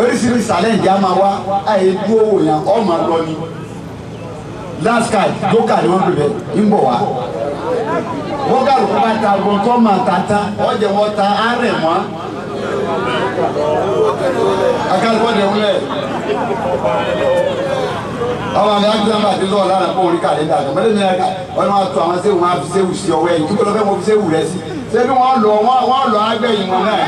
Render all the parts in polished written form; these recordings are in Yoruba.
oríṣiríṣi sàlẹ̀ ìjà máa wá àyè dúró wò yàn ọ́ máa lọ ni last card lókà ni wọ́n bẹ̀rẹ̀ ń bọ̀ wá wọ́n kà lóko bá ta ọgbọ́n tó máa ta tán ọ̀jẹ̀ wọ́n ta àárẹ̀ mọ́ akálùkọ́ dẹ̀ wúlẹ̀ ọmọ mi agbẹ́nba àti lọ́wọ́ lára fún orí kàlẹ́ndà kan mẹ́lẹ́ mi ọ̀nà àtọ àwọn sẹ́wù máa fi sẹ́wù sí ọwọ́ ẹ̀yìn kíkọ́ lọ́fẹ́ mo fi sẹ́wù rẹ sí sẹ́bí wọ́n lọ agbẹ́yìn wọn náà.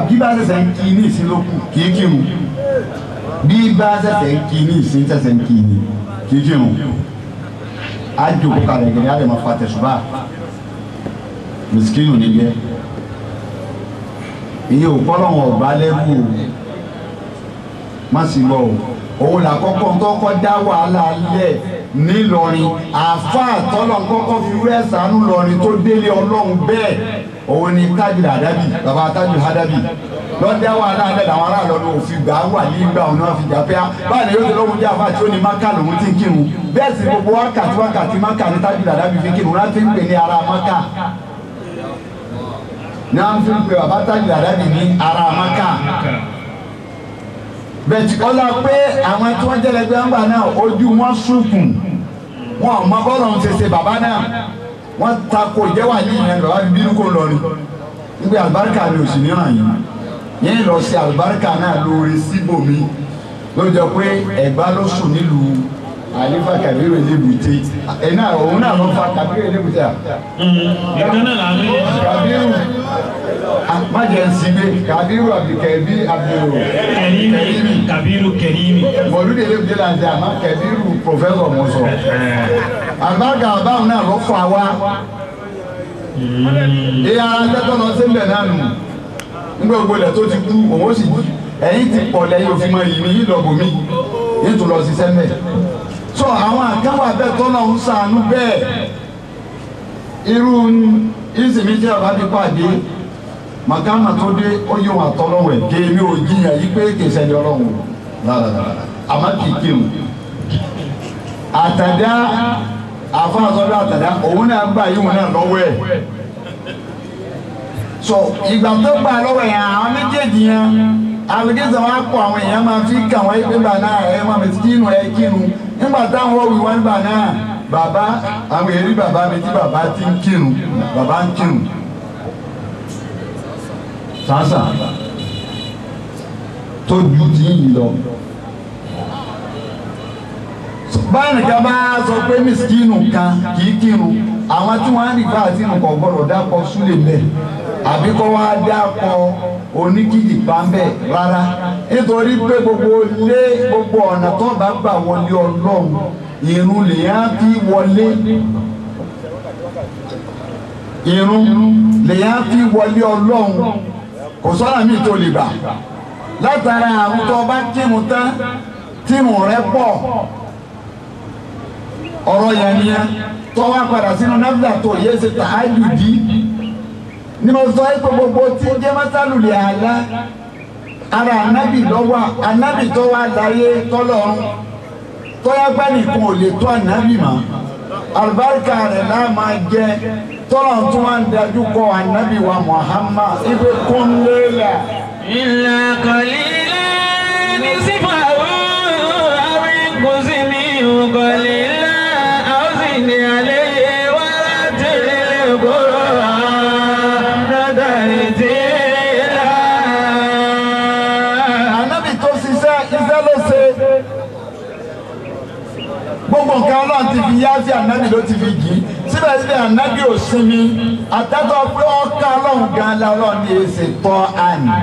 bí bá ṣẹ̀ṣẹ̀ ń kí ní ìsìn lókù kì í kírun bí bá ṣẹ̀ṣẹ̀ ń kí ní ìsìn ṣẹ̀ṣẹ̀ ń kí ní kì í kírun á jòkó kalẹ̀ gẹ̀rẹ́ á lè máa fa tẹ̀sùbá mìsíkínù níbẹ̀ iye òpọ́lọ́wọ̀n ọ̀bá lẹ́rù o má sì lọ o òun là kọ́kọ́ kọ́kọ́ dá wàhálà lẹ̀ nílọrin àáfàá tọ́lọ̀ kọ́kọ́ fi wẹ́ sànú lọrin tó délé ọlọ́run bẹ́ẹ̀ òun ni tájù àdábì bàbá tájù àdábì lọ́dẹ́ wàhálà lẹ̀ làwọn aráàlú ọdún òfin gbà wà ní ìgbà òun náà fi jà pé báyìí yóò ti lọ́wọ́ jẹ́ àfáà tí ó ní mákà lòun ti ń kírun bẹ́ẹ̀ sì gbogbo wákàtí mákà ní tájù àdábì fi kírun láti ń pè ní ara mákà ní à ń fi pè bàbá tájù àdábì ní ara mákà bẹ́ẹ̀ni ọlá pé àwọn tí wọ́n jẹ́lẹ̀gbẹ́ ńgbà náà ojú wọn sùnkùn wọn ò mọ bọ́ọ̀lù ń ṣe bàbá náà wọ́n tako ìjẹ́wà ní ìyẹn bàbá fi bínú kó lọ ni nígbà àlùbáríkà ni òsì níran yìí yẹn lọ sí àlùbáríkà náà lóore síbòmí ló jọ pé Ẹ̀gbá ló sùn nílùú àlefa Kàbírù Elébùté ẹ̀ náà òun náà ló fa Kàbírù Elébùté à. ìkan náà làwọn méjì. Kàbírù májèǹsì gbé Kàbírù àbíkẹ́bí àbúrò Kẹ̀rímì Kàbírù Kẹ̀rímì. mọ̀lúdì Elébùté là ń jẹ́ àmọ́ Kàbírù pòfẹ́sọ̀ mọ̀ sọ. àgbàgà àbáwọn náà ló fà wá. ìyá ara tẹ́tọ́ lọ sí ilẹ̀ náà nù nígbà gbogbo ilẹ̀ tó ti kú òun ó sì ẹ̀yìn ti pọ̀ lẹ́yìn òfin mọ ìmí ìlọ́gbọ̀n mi yìí tó lọ sí sẹ́mẹ̀. so àwọn àkáwà bẹ́ẹ̀ tó náà ń sànú bẹ́ẹ̀ irú ìsinmi tí ọba ti pàdé màkàmà tó dé ó yọ wọn àtọ́lọ́wọ̀ ẹ̀ kéèmí ò jiyàn yí pé kì í sẹ́ni ọlọ́run rárá àmọ́ kì í kírun àtàdá àfọ̀nàsọ́dọ̀ àtàdá òun náà gbà yí wọn náà lọ́wọ́ ẹ̀ so ìgbà tó gbà lọ́wọ́ yẹn àwọn méjèèjì yẹn àlùkìsàn wa kọ àwọn èèyàn máa fi kà wọ́n pé gbà náà ẹ máa bẹ̀rẹ̀ kírun ẹ kírun nígbà táwọn òwì wọn gbà náà bàbá àwọn èrí bàbá mi tí bàbá ti ń kírun bàbá ń kírun sàásà tó ju ti ń yìí lọ. báyìí nìkan bá sọ pé mísíkìnù kan kì í kírun àwọn tí wọ́n á rí bá àti nǹkan gbọ́dọ̀ dápọ̀ súlẹ̀ mẹ́ àbí kọ́ wá dápọ̀ oníkìkì pàmbẹ́ rárá nítorí pé gbogbo ọ̀nà tó bá gbà wọlé Ọlọ́run ìrun lèyàn fi wọlé ìrun lèyàn fi wọlé Ọlọ́run kò sọ́nà míì tó lè gbà látara àwọn tó bá kírun tán tírun rẹ̀ pọ̀ ọ̀rọ̀ yẹn ni tó wá padà sínú náfìlà tó yẹ ṣe tàájùdí ni mo sọ pé gbogbo tí ń jẹ́ mọ́sálùlẹ̀ àlá ara ànábì lọ́wọ́ ànábì tó wá láyé tọ́lọ́run tó yá gbá nìkan ò lè tó ànábì mọ́ àlùbáríkà rẹ̀ náà máa jẹ tọ́lọ́run tó wá ń dájú kọ ànábì wa Muhammad ibi kún léla. ìlà kọ̀lílà ní sífàwọ́ àwọn ìkùnsí mi ò kọ̀lílà àwọn sì ní alẹ́ wá láti lè gbòòrò àádọ́rin tí là. ànábì tó ṣiṣẹ́ iṣẹ́ ló ṣe gbogbo nǹkan ọlọ́run ti fi yá sí ànábì ló ti fi jì í síbẹ̀síbẹ̀ ànábì ò sinmi àtẹ́tọ́ pé ọ̀ka ọlọ́run gan-an la ọlọ́run ní èsì tọ́ àná.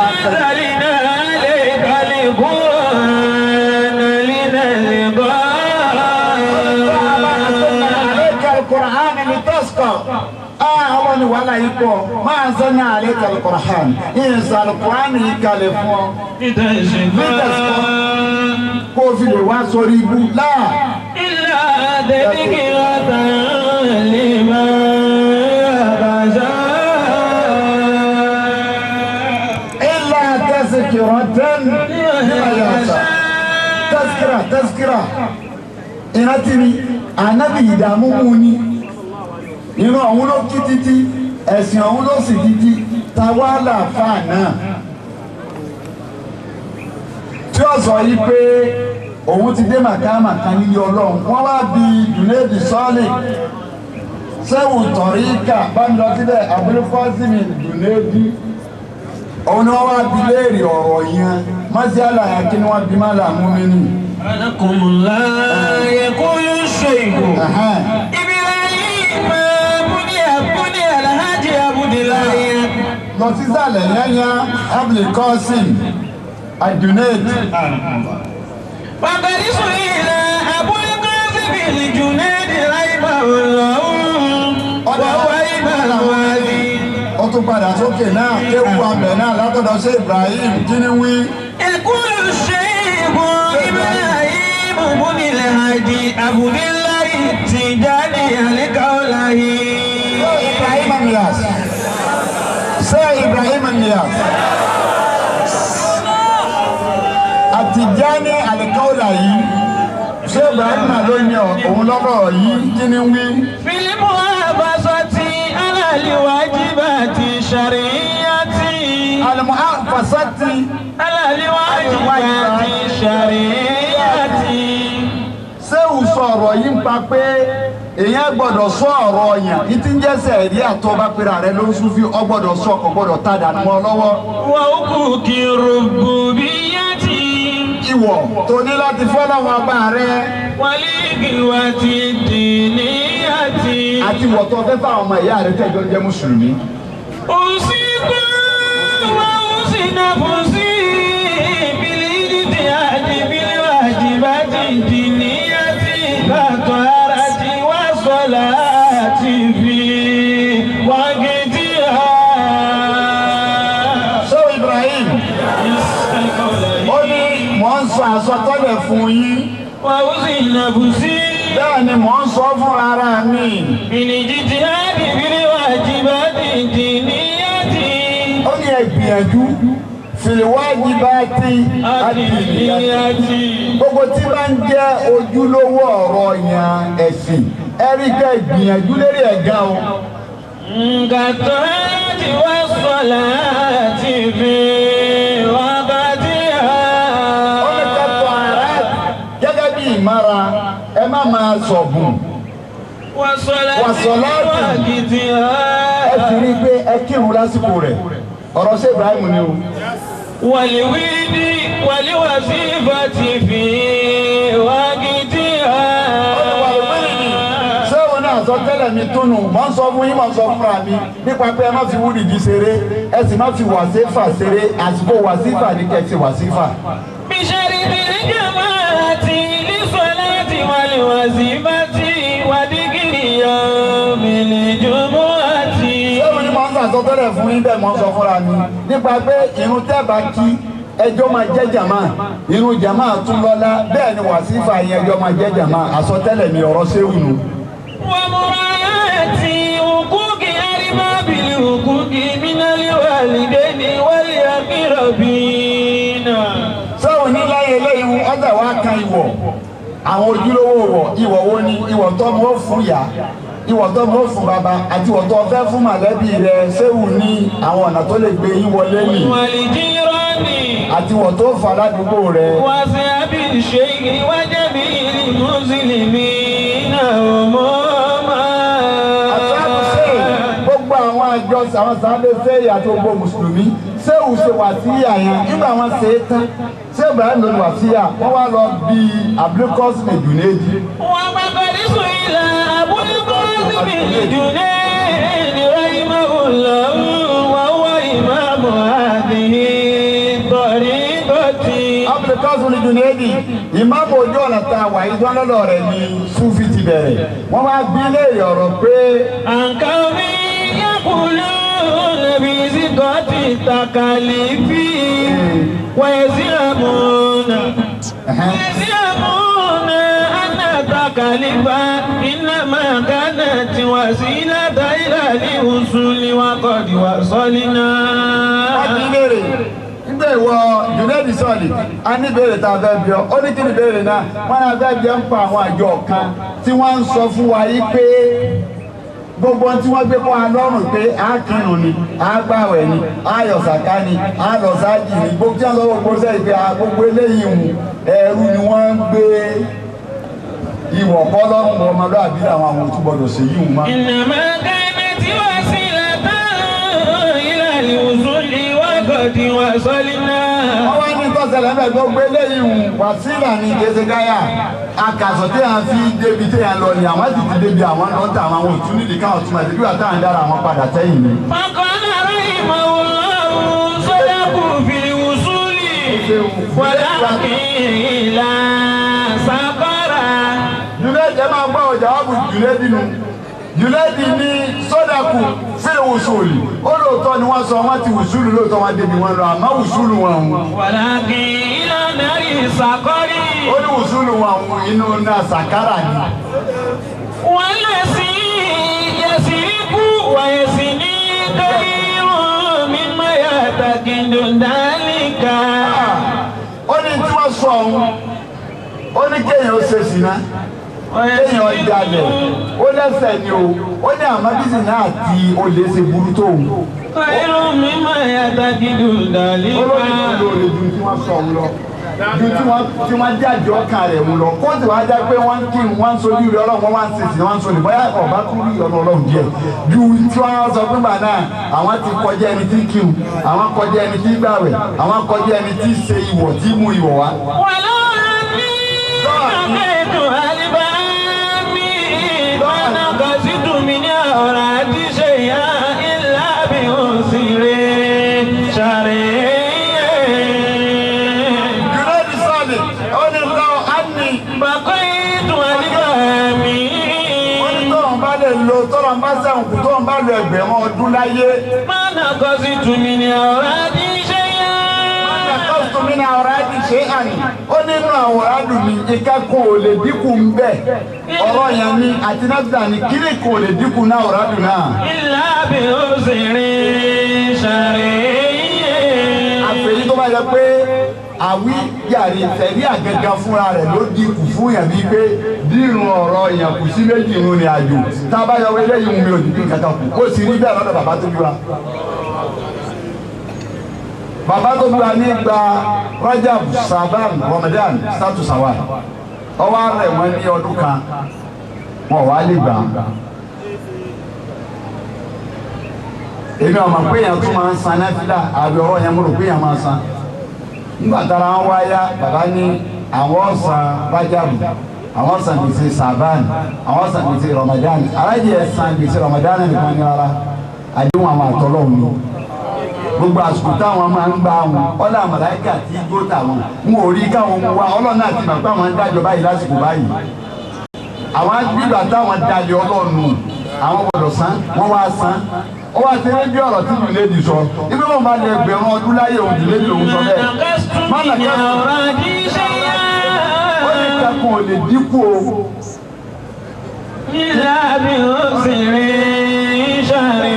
àtàlínà lè kálí kúrò nàlínà lè bọ́. àlékà Al-Qur'an ni tọ́sítọ̀ àwọn ni wàhálà yìí pọ̀ máa ń sẹ́ni àlékà Al-Qur'an ìyẹnsẹ̀ Al-Qur'an yìí kalẹ̀ fún ọ. kó o fi lè wá sórí ibú láà. ilà àdẹ́díkì ọ̀tá lè máa bàjá. ilà tazkiratan liman yakhsha. tazkira ìrántí ni ànábì ìdààmú mú ni ìran ọ̀hún ló kí títí ẹ̀sìn ọ̀hún ló sì títí tawálà fáà náà tí ó sọ yìí pé òun ti dé màkàmà kan nílé ọlọ́run wọ́n wá bí Junaid sọ́ọ̀lì sẹ́wù tọ̀ríkà bá ń lọ síbẹ̀ Abul Qasim Junaid òun ni wọ́n wá bí léèrè ọ̀rọ̀ yẹn mọ́sí àlàyé kí ni wọ́n bí má làmú mi nì. alákùnmùlá yẹ kó yóò ṣe ìgò. Ibrahim abúlé alhaji abudulayi. lọ sísàlẹ̀ yányá Abul Qasim Junaid. Wàkàrí sùn ìlà Abul Qasim Junaid láìpẹ́ òlọ́hún. Wàwá ìbára wá ní. ó tún padà sókè náà kéwù abẹ náà látọ̀dọ̀ sí Ibrahim kí ni wí. Ẹ̀kúrú ṣe ìbò Ibrahim abúlé alhaji abudulayi ti jáde àlékàwọ́láyé. Ibrahim Niyas. Say Ibrahim Niyas. Àtìjáni Al-Kaolahi ṣé Ibrahim náà ló ní òun lọ́rọ̀ yìí kí ni wí. Fílímù àbáṣọ́tì alàlíwájibàtì ṣàríyàtì. Al-mu'affasati alàlíwájibàtì ṣàríyàtì. ṣé ò sọ ọ̀rọ̀ yìí ń pa pé èèyàn gbọ́dọ̀ sọ ọ̀rọ̀ yàn ní tí ń jẹ́sẹ̀ ẹ̀rí àtọ́ba pera rẹ ló ń súnfí ọ gbọ́dọ̀ sọ ọkọ̀ gbọ́dọ̀ tá dànù mọ́ lọ́wọ́. Wà ó kù kí rububiyyati. Ìwọ̀ tó ní láti fọ́lọ́wọ́ ọba rẹ. Wàlíkìwàtì dìníyàtì. Àti ìwọ̀ tó fẹ́ fáwọn ọmọ ìyá rẹ tẹ́jọ́ jẹ́ mùsùlùmí. Òsìkú wà ó sì náà fún sí bìlídìtì àti bìlíwàjìbàtì dìníyàtì. Bàtọ̀ ara ti wá sọ́lá àti fi wágìtì ha. Ṣé Ibrahim? Ó ní mò ń sọ àsọtẹ́lẹ̀ fún yín. Wà ó sì náà fún sí. Bẹ́ẹ̀ ni mò ń sọ fún ara mi. Bìlídìtì àti bìlíwàjìbàtì dìníyàtì. Ó ní ẹ gbìyànjú fil-wajibati Àdìníyàtì. gbogbo tí bá ń jẹ́ ojúlówó ọ̀rọ̀ yan ẹ̀sìn ẹ̀rí kẹ́ gbìyànjú lérí ẹ̀gá o. Ngàtọ̀ láti wá sọ̀lá àti fi wákàtí ha. Ó ní kẹ́kọ̀ọ́ ara gẹ́gẹ́ bí ìmára ẹ má máa sọ̀gùn. Wàsọ̀lá Wàsọ̀lá àti wákàtí ha. Ẹ sì rí i pé ẹ kírun lásìkò rẹ̀ ọ̀rọ̀ ṣé Ibrahim ni o. Wàlíwídì wàlíwàsífàtì fi wákàtí ha. Ṣé òun náà sọ tẹ́lẹ̀ mi túnú mọ̀ ń sọ fún yín mọ̀ ń sọ fúnra mi nípa pé ẹ má fi wúrìdì ṣeré ẹ sì má fi wàsífà ṣeré àsìkò wàsífà ní kẹ́sì wàsífà. Bíṣẹ́rì bìrì jàmá àti lísọ̀láti wàlíwàsífàtì wàdíkìrì yọ mìlì jùmọ̀ àti. Ṣé òun ni mọ̀ ń sọ tẹ́lẹ̀ fún yín bẹ́ẹ̀ mọ̀ ń sọ fúnra mi nípa pé irun tẹ́ bá kí ẹjọ́ máa jẹ́ jàmá irun jàmá tún lọ́lá bẹ́ẹ̀ ni wàsífà yẹn ẹjọ́ máa jẹ́ jàmá àsọtẹ́lẹ̀ mi ọ̀rọ̀ ṣéwù nù. Wàmúra àti òkúkì àrí ما بالحقوق من الوالدين والأقربين. sọ́wọ́n ní láyé lẹ́yìn ọ̀dà wa kan ìwọ̀ àwọn ojúlówó wọ̀ ìwọ̀ wo ni ìwọ̀ tó mọ́ fún ìyá ìwọ̀ tó mọ́ fún bàbá àti ìwọ̀ tó fẹ́ fún màlẹ́bí rẹ̀ séwù ní àwọn ọ̀nà tó lè gbé yín wọlé nì àti ìwọ̀ tó fà ládùúgbò rẹ̀. wà sí abílì ṣe ìwájẹ́ bí mùsùlùmí náà mọ́ máa. gbogbo àwọn àjọ àwọn sábẹ́ fẹ́ àti gbogbo mùsùlùmí séwù ṣe wàsíyà yẹn nígbà wọn ṣe é tán ṣé Ibrahim ló ní wàsíyà wọn wá lọ bí Abdulqasim Junaidi. wọ́n bá kọ́ni sùn ilà Abdulqasim Junaidi rahimahullah wa huwa imamu hadhihi tariqati. Abdulqasim Junaidi ìmáàmù ojú ọ̀nà tá a wà yìí lọ́dọ̀ rẹ̀ ní Sufi ti bẹ̀rẹ̀ wọ́n wá bí léèrè ọ̀rọ̀ pé. àǹkà mi yẹ kúlú. بزكاة التكاليف ويزعمون أن التكاليف إنما كانت وسيلة إلى الوصول وقد وصلنا. Nígbà ìwọ Junaidi sọ̀lì, a ní ìbéèrè tá a fẹ́ bí ọ, ó ní kí ni ìbéèrè náà, wọ́n náà fẹ́ bí ọ ń pa àwọn àjọ kan tí wọ́n ń sọ fún wa yìí pé gbogbo tí wọ́n gbé fún wa lọ́rùn pé a kírun ni a gbàwẹ̀ ni a yọ sàká ni a lọ sáàjì ni gbogbo tí wọ́n sọ gbogbo sẹ́yìn pé gbogbo eléyìí hù ẹrú ni wọ́n ń gbé ìwọ̀ kọ́ lọ́rùn ọmọlúwàbí àwọn àwọn òtún gbọdọ̀ ṣe yìí hù má. ìnàmọ́ kẹ́mẹ́ tí wọ́n sì látàn ìlàlẹ̀ òṣùlì wákàtí wà sọ́lí náà. wọ́n wá ní tọ́sẹ̀lẹ̀ mẹ́ gbogbo eléyìí hù wàsílà ní gẹ́sẹ̀ gáyà akàsọ̀ tí a fi débi tí a lọ ni àwọn ti ti débi àwọn lọ́tà àwọn òtún nídìí káwọn tún àti bí wàá táwọn dára àwọn padà sẹ́yìn ni. fakọ́nà rahima Allahu sọ́dọ̀kù fìlì wùsùlì wàlákìlá sàkọ́ra. Junaidi máa gbọ́ ọjà wàbù Junaidi nù Junaidi ní sọ́dọ̀kù fìlì wùsùlì ó lóòótọ́ ni wọ́n sọ wọ́n ti wùsùlù lóòótọ́ wọn débi wọn lọ àmọ́ wùsùlù wọn hù. wàlákìlá nàrí sàkọ́rì. ó ní wùsùlù wọn hù inú náà sàkárà ni. wọ́n lè sí yẹsì kú wàyẹsì ní kẹ́rìírù mímọ́ yàtọ̀ kìndùndálíkà. ó ní tí wọ́n sọ ọ̀hún ó ní kéèyàn ó ṣe sìná kéèyàn jalè ó lẹ́sẹ̀ ni o ó ní àmọ́bísì náà ti olè ṣe burú tó òun. kẹ́rìírù mímọ́ yàtọ̀ kìndùndálíkà. olórí ìlú olè ju tí wọ́n sọ ọ̀hún lọ ju tí wọ́n jáde ọkàn rẹ̀ mú lọ kóòtù wá já pé wọ́n kí wọ́n sojú rẹ̀ ọlọ́run wọ́n ń sèṣì wọ́n ń sọ̀rọ̀ bóyá ọba tún rí ọ̀nà ọlọ́run díẹ̀ ju tí wọ́n sọ fún bàbá náà àwọn ti kọjá ẹni tí kírun àwọn kọjá ẹni tí gbàwẹ̀ àwọn kọjá ẹni tí ṣe ìwọ̀ tí mú ìwọ̀ wá. wàlá mi àgbẹ̀dùn àlìbá mi ìbáná kan sí tùmí ní ọ̀rọ̀ àti ṣe yá ìlà bí ó sì rè ṣàrè. tọ́lọ̀ ń bá sẹ́wọ̀n kù tó ń bá lo ẹgbẹ̀rún ọdún láyé. Mọ́nà kọ́ sí tùmí ní ọ̀rọ̀ àti ṣe yá. Mọ́nà kọ́ sí tùmí ní ọ̀rọ̀ àti ṣe àní. Ó nínú àwòrán àdùn ní ìkẹ́kọ̀ọ́ ò lè dínkù ń bẹ̀. Ọ̀rọ̀ yẹn ni àti náà ní kílì kò lè dínkù náà àwòrán àdùn náà. Ìlà bí ó sì rí ṣàrè. Àfẹ́yí tó bá yẹ pé àwí yàrá ìtẹ̀lé àgẹ́gẹ́ fúnra rẹ̀ ló dínkù fún yàn bíi pé dírun ọ̀rọ̀ yàn kù sí méjì irun ní àjò tá a bá yọ wọlé yìí mi ò ní kí n kankan kù ó sì rí bẹ́ẹ̀ lọ́dọ̀ bàbá tó bí wa. bàbá tó bí wa ní gba Rajab Saban Ramadan sátú sàwà ọwọ́ rẹ̀ wọ́n ní ọdún kan wọn wà á lè gbà. èmi ọmọ pé yẹn tún máa ń san náfìlà àbí ọwọ́ yẹn mo rò pé yẹn máa san nígbà tára wọn wáyá bàbá ní àwọn san Rajabu àwọn san gbèsè Saban àwọn san gbèsè Ramadan alájẹ san gbèsè Ramadan nìkan ní ara àdéhùn àwọn àtọ́lọ́ mi gbogbo àsìkò táwọn máa ń gbá wọn ọlọ́ àmàláìkà tí gbó táwọn ń wò rí káwọn mú wa ọlọ́run àti màpá àwọn ń dájọ́ báyìí lásìkò báyìí àwọn gbígbà táwọn dalẹ̀ ọlọ́run àwọn gbọdọ̀ san wọ́n wá san ó wá sí ní bí ọ̀rọ̀ tí Junaidi sọ ibi wọn bá lè gbẹ̀rún ọdún láyé òun Junaidi òun sọ bẹ́ẹ̀ mọ́nà kẹ́kọ̀ọ́ ó ní kẹ́kọ̀ọ́ ò lè dínkù o. ìlà bí ó sì rí ṣàrí.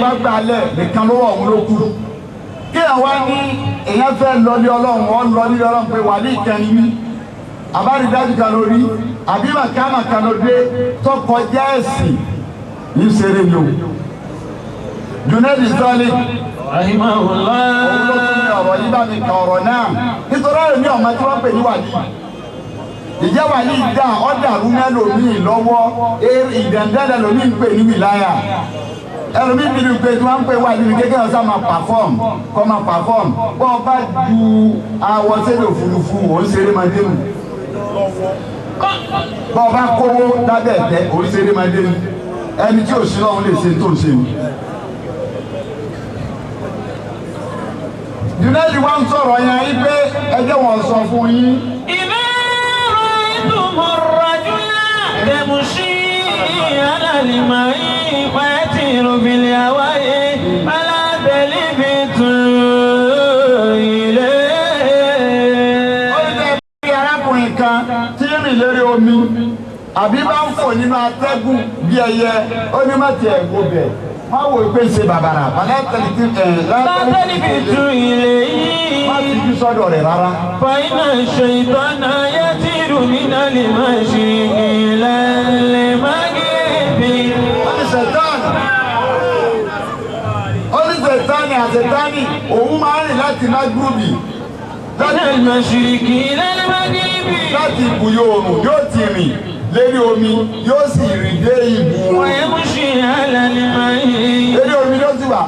bá gbà lẹ̀ nìkan ló wọ̀ òun ló kú kí àwa ní èèyàn fẹ́ lọlé ọlọ́run wọn lọlé ọlọ́run pé wà ní ìkànnì mi àbárídájú kan ló rí àbí màkàmà kan ló dé tó kọjá ẹ̀sìn ní sẹ́rẹ̀ mi o Junaid Sali rahimahullah òun ló tún ní ọ̀rọ̀ yìí bá mi kà ọ̀rọ̀ náà nítorí ọ̀rọ̀ mi ọ̀mọ tí wọ́n pè ní wàlí ìjẹ́ wàlí ìdá ọ̀dàrú mẹ́lòmíì lọ́wọ́ ìdàndàdà lòmíì ń pè ní wìláyà ẹlòmíì bí ní pé tí wọ́n ń pè wàlí ní kékeré ọ̀sán máa pàfọ́ọ̀mù kọ́ máa pàfọ́ọ̀mù bọ́ ọ bá ju awọ sẹ́lẹ̀ òfurufú òun ṣeré máa dé mu bọ́ ọ bá kówó lábẹ́ ẹ̀tẹ́ òun ṣeré máa dé mu ẹni tí ò sí lọ́wọ́ lè ṣe tó ń ṣe mu. Junaid wá ń sọ̀rọ̀ yẹn yí pé ẹjẹ́ wọn sọ fún yín. idha ra'aytumur rajula yamshi 'ala al-ma'i wa yatiru bil hawa'i fala talbitu ilayhi. ó ní bẹ́ẹ̀ bí arákùnrin kan tí ń rìn lórí omi àbí bá ń fò nínú atẹ́gùn bí ẹyẹ ó ní má tiẹ̀ gbó bẹ̀ má wò pé ṣe bàbàrà látẹ́lì fi tu ilé yìí. má ti fi sọ́dọ̀ rẹ̀ rárá. fàyínà ṣètọ́nà yatiru mina lè má ṣe ìlàlẹ̀ mágẹ́bí. ó ní sẹ̀tánì àṣetánì òun máa ń rìn láti mágúrúbì. láti màṣíríkì ìlàlẹ̀ mágẹ́bí. láti ibùyọ oòrùn yóò ti rìn lérí omi yóò sì rìn dé ibù wọn. wọ́n yẹ kó ṣe àlàlẹ̀ mágẹ́bí. lérí omi ló sì wà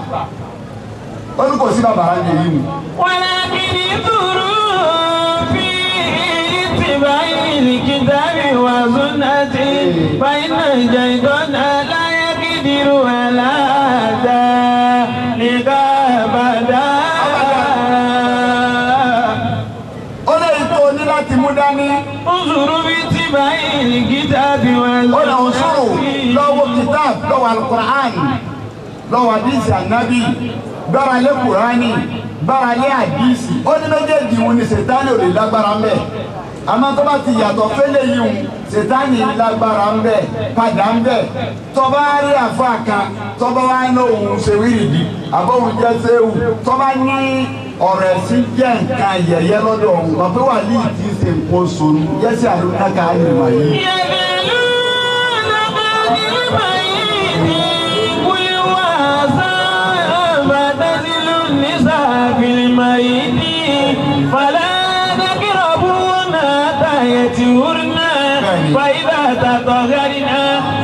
ó ní kò sí bàbàrà ní èyí mu. ولكن انظروا في اتباع الكتاب وسنة فإن الشيطان لا يقدر على ذلك أبدا. ó lè tó ní láti mú dání. انظروا في اتباع الكتاب ó lè ń sọ̀rọ̀ وسنة. lọ́wọ́ kitab lọ́wọ́ alukur'an lọ́wọ́ hadisi anabi gbára lé kurani gbára lé hadisi ó ní méjèèjì wọn ni sètáni ò lè lágbára ń bẹ àmọ́ tó bá ti yàtọ̀ fẹ́lẹ̀ yìí wọn sètáni lágbára ń bẹ padà ń bẹ tọ́ba rí àfa kan tọ́ba wá ní òun ṣe wíìdì àbọ̀wọ̀n jẹ́ sẹ́wù tọ́ba ní ọ̀rọ̀ ẹ̀sìn jẹ́ nǹkan yẹ̀yẹ́ lọ́dọ̀ ọ̀hún bàbá wà ní ìdí ṣe nǹkan sọ̀rọ̀ yẹ́sì àlùkà ká ní wáyé. فلا تقربون تيتهرن فإذا تطهرن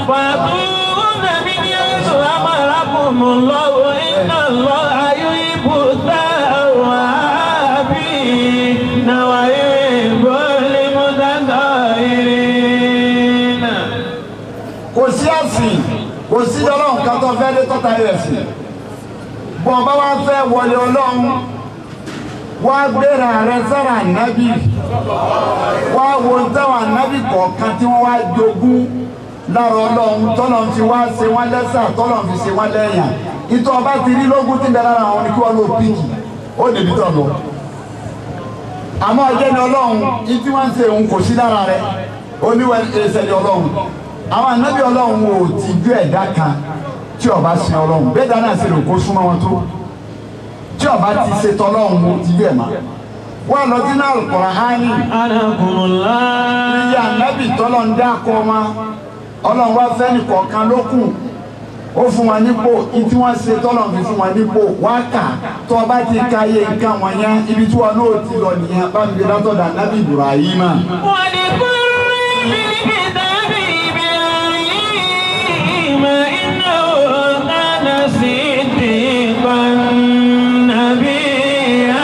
فأتون من حيث أمركم الله إن الله يحب التوابين ويحب المتطهرين. kò sí ẹ̀sìn kò sí ọlọ́run kan tó fẹ́ dé tọ́ta rẹ̀ sí bọ́n bá wá fẹ́ wọlé ọlọ́run wá gbéra rẹ sára nábì wá wo táwọn nábì kọ̀ọ̀kan tí wọ́n wá jogún lára ọlọ́run tọ́lọ́run ti wá ṣe wọ́n lẹ́sà tọ́lọ́run fi ṣe wọ́n lẹ́yìn ìtọ́ ọba ti rí lógún tí ń bẹ lára àwọn ní kí wọ́n ló píkì ó dèbí tọ̀ lọ àmọ́ ọjọ́ ni ọlọ́run ìtí wọ́n ń ṣe òun kò sí lára rẹ oníwẹ̀ ẹsẹ̀ ni ọlọ́run àwọn ànábì ọlọ́run ò ti ju ẹ̀dá kan tí ọba sin ọlọ́run bẹ́ẹ̀ dáná ṣe lè kó súnmọ́ wọn tó tí ọba ti ṣe tọ́lọ́run ó ti yẹ̀ máa wọ́n lọ sínú Al-Qur'ani Anakumullah. iye ànábì tọ́lọ́run dákọ̀ ọmọ ọlọ́run wá fẹ́ni kọ̀ọ̀kan ló kù ó fún wọn nípò tí wọ́n ṣe tọ́lọ́run fi fún wọn nípò wá kà tó ọba ti ka iye nǹkan wọ̀nyẹn ibi tí wọn náà ti lọ nìyẹn bá mi gbé látọ̀dọ̀ ànábì Ibrahima. wọ́n ní kúrú bíbí tàbí Ibrahim innahu kana siddiqan nabiyya.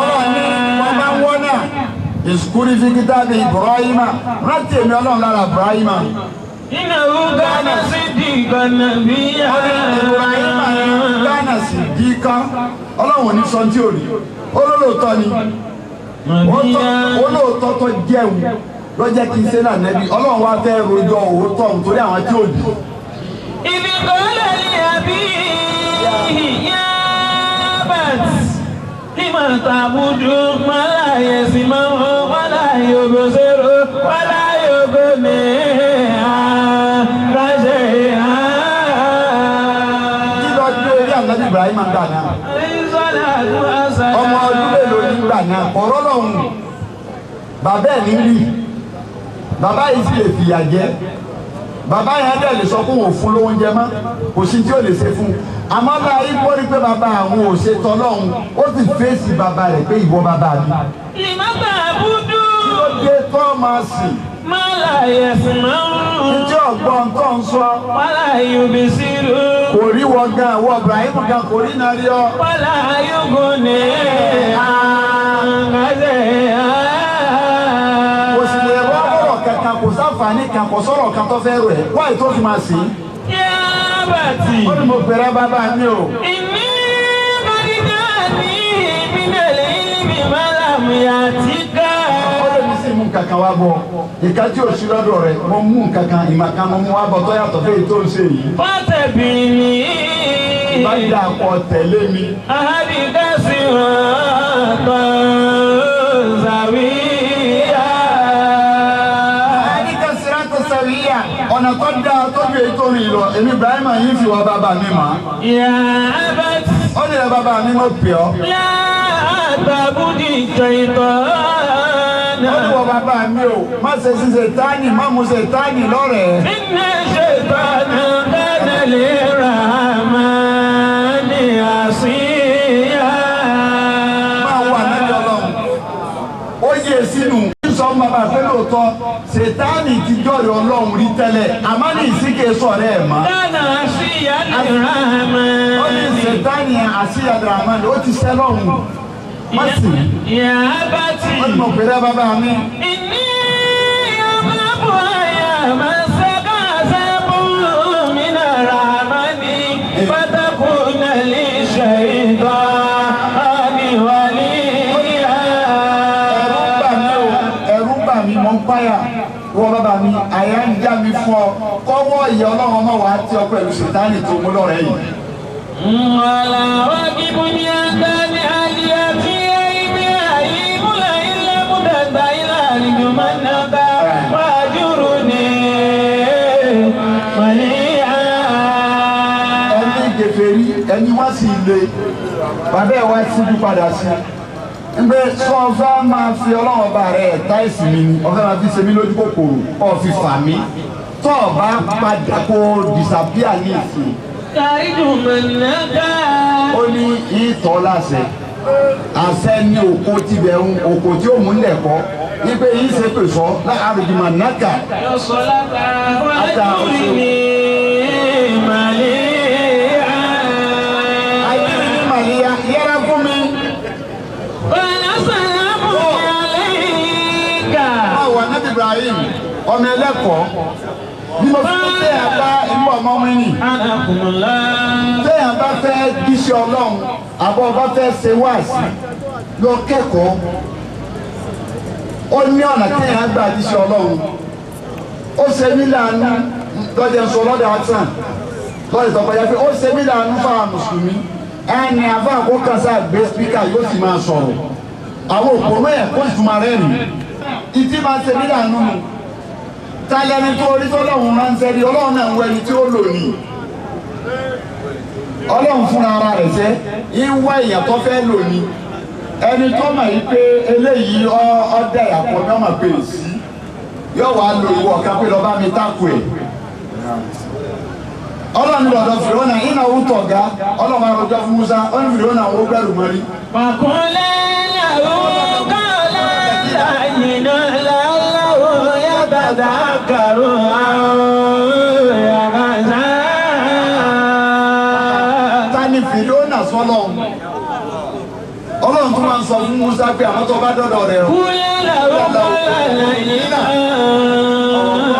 ọlọ́run ní wọ́n bá wọ́n náà ìsukúrí fi kitabi Ibrahima rántí èmi ọlọ́run lára Ibrahima. innahu kana siddiqan nabiyya. Ibrahima ní Ghana siddiqan ọlọ́run ní sọ tí ò rí olólùtọ́ ni olóòótọ́ tó jẹun lọ́jẹ́ kí n ṣe náà nẹ́bí ọlọ́run wá fẹ́ rojọ́ òótọ́ nítorí àwọn tí ò dì. ibi kọ́lẹ̀ ní àbí yá bàt lima tàbùdù mọ́lá yẹ̀sì mọ́ wọ́lá yóò zero wọ́lá yóò ní ráṣẹ́ kí lọ dé Ibrahim gbà náà ọmọ ọdún mélòó ní gbà náà ọ̀rọ̀ lọ́hùn bàbá ẹ̀ nílì bàbá yìí sì lè fìyà jẹ bàbá yẹn dẹ̀ lè sọ fún òun fún lóúnjẹ mọ́ kò sí tí ó lè ṣe fún àmọ́ náà ibo rí pé bàbá àwọn ò ṣe tọ́lọ́hún ó sì fèsì bàbá rẹ̀ pé ìwọ bàbá mi. ìmọ̀tà àbúdú. kí ló dé tó máa sìn. mọ́lá yẹ̀sìn máa ń rún. ìjọ ọgbọ́n tó ń sọ. mọ́lá yóò sí ru. kò rí wọ gan wọ Ibrahim gan kò rí náà rí ọ. mọ́lá yóò ní àgàzẹ̀ kò sì lè rọ́ ọ̀rọ̀ kankan kò sáfàní kan kò sọ̀rọ̀ kan tó fẹ́ rẹ̀ wáyé tó fi máa sìn. yábàtì. ó ní mo pèrè bàbá mi o. ìní kọ́díjà ní ìbílẹ̀ ìlú mọ́làmù yàtí ká. ọ̀rẹ́ mi sì mú kankan wá bọ̀ ìka tí o sí lọ́dọ̀ rẹ̀ mo mú kankan ìmàkan mo mú wá bọ̀ tó yàtọ̀ fẹ́ tó ń ṣe yìí. fọ́tẹ̀bì ni. báyìí àkọ́ tẹ̀lé mi. àbíká sí wọn tó zàwíyá. àbíká sirata sawiya ọ̀nà tó dáa tó bí ètò rìn lọ èmi Ibrahim yìí fi wá bàbá mi mọ́. yà á bá ti. ó ní ẹ bàbá mi mo pè ọ́. yà á tàbùdì jẹ̀tọ̀. ó ní wọ bàbá mi o má ṣe sí Ṣẹ̀tánì má mú Ṣẹ̀tánì lọ́rẹ̀ẹ́. iná ṣètọ́nù kánà lè rà máa ní àṣìyá. máa wà nílẹ̀ Ọlọ́run ó yẹ sínú. sọ bàbá pé lóòótọ́ Ṣẹ̀tánì ti jọ̀rọ̀ Ọlọ́run rí tẹ́lẹ̀ àmọ́ ní ìsìnkè sọ̀rọ̀ ẹ̀ mọ́. kánà àṣìyá ní rà máa. ó ní Ṣẹ̀tánì àṣìyá Rahman ó ti sẹ́ lọ́hùn. má sì. yà á bá ti. ó ní mo pèrè bàbá mi. ìní ọmọ àbúrò máa ṣẹ́ká sẹ́bù mí náà rà máa ní pátákó náà lè ṣe ìtọ́ àníwálé. ẹ̀rù bà mí mo ń páyà wọ́n bàbá mi àyà ń já mi fún ọ kọ́wọ́ ìyá Ọlọ́run ọmọ wa ti ọ pẹ̀lú Ṣẹ̀tánì tó mú lọ́rẹ̀ yìí. wàlá wákìbù ní àdáni àlìyá tí ẹ̀yìn ayé múlẹ̀ ilẹ̀ múdàgbà ilẹ̀ àlìjùmọ̀ náà bá wájúrú ní wàlíyà. ẹni kèfèrí ẹni wá sí ilé bàbá ẹ̀ wá síbi padà sí nbẹ sọ fẹ́ máa fi Ọlọ́run ọba rẹ̀ ẹ̀ta ẹ̀sìn mi ni ọ̀fẹ́ máa fi ṣe mí lójú kòkòrò ọ̀fi fà mí tọ́ ọ bá padà kó disappear ní ìsìn. àlìjùmọ̀ náà bá. ó ní ìtọ́ láṣẹ àṣẹ ní oko tibẹ̀ ń oko tí ó mú lẹ̀kọ́ wípé yìí ṣe pè sọ láàrúdìmọ̀ náà. yọ̀sọ̀láta wájúrú ní màlíà. àyẹ̀wò ní màlíà yẹra fún mi. Nabi Ibrahim ọmọ ẹlẹ́kọ̀ọ́ bí mo fi tẹ́ ẹ̀ bá inú ọmọ mi nì. tẹ́ ẹ̀ bá fẹ́ díṣẹ́ Ọlọ́run àbọ̀ bá fẹ́ ṣe wáàsí lọ kẹ́kọ̀ọ́ ó ní ọ̀nà téèyàn gbà díṣẹ́ Ọlọ́run ó ṣe mí láàánú lọ́jọ́ sọ lọ́dọ̀ àtàn lọ́dọ̀ tó kọjá pé ó ṣe mí láàánú fáwọn mùsùlùmí ẹni àbá àkókànsá gbé spíkà yóò sì máa sọ̀rọ̀ àwọn òpónú ẹ̀ kó sì tún máa rẹ́rìn ìdí máa ṣe mí láàánú mu tálẹ́ni tó orí tó lọ́hùn máa ń sẹ́rí Ọlọ́run náà ń wọ ẹni tí ó lò ní Ọlọ́run fúnra ara rẹ̀ sẹ́ ń wá èèyàn tó fẹ́ lò ní ẹni tó mọ̀ yìí pé eléyìí ọ̀dà ìyàpọ̀ ní ọmọ pé sí yóò wá lo ìwọ ọ̀kan pé lọ́ọ́ bá mi tákù ẹ̀ Ọlọ́run lọ́dọ̀ Fìrọ́nà iná owó tọ̀gá Ọlọ́run máa rọjọ́ fún Musa ó ní Fìrọ́nà owó gbẹ̀rù mọ́rí. wàkúnlẹ̀ làwọn kọ́lá láyìnà láwọ́ yàtàdà kàrò àwọn yàrá. Tani Fìrọ́nà sọ́lọ́ Ọlọ́run tó máa ń sọ fún Musa pé àwọn tó bá dọ́dọ̀ rẹ̀ o. kúlẹ̀ làwọn kọ́lá láyìnà.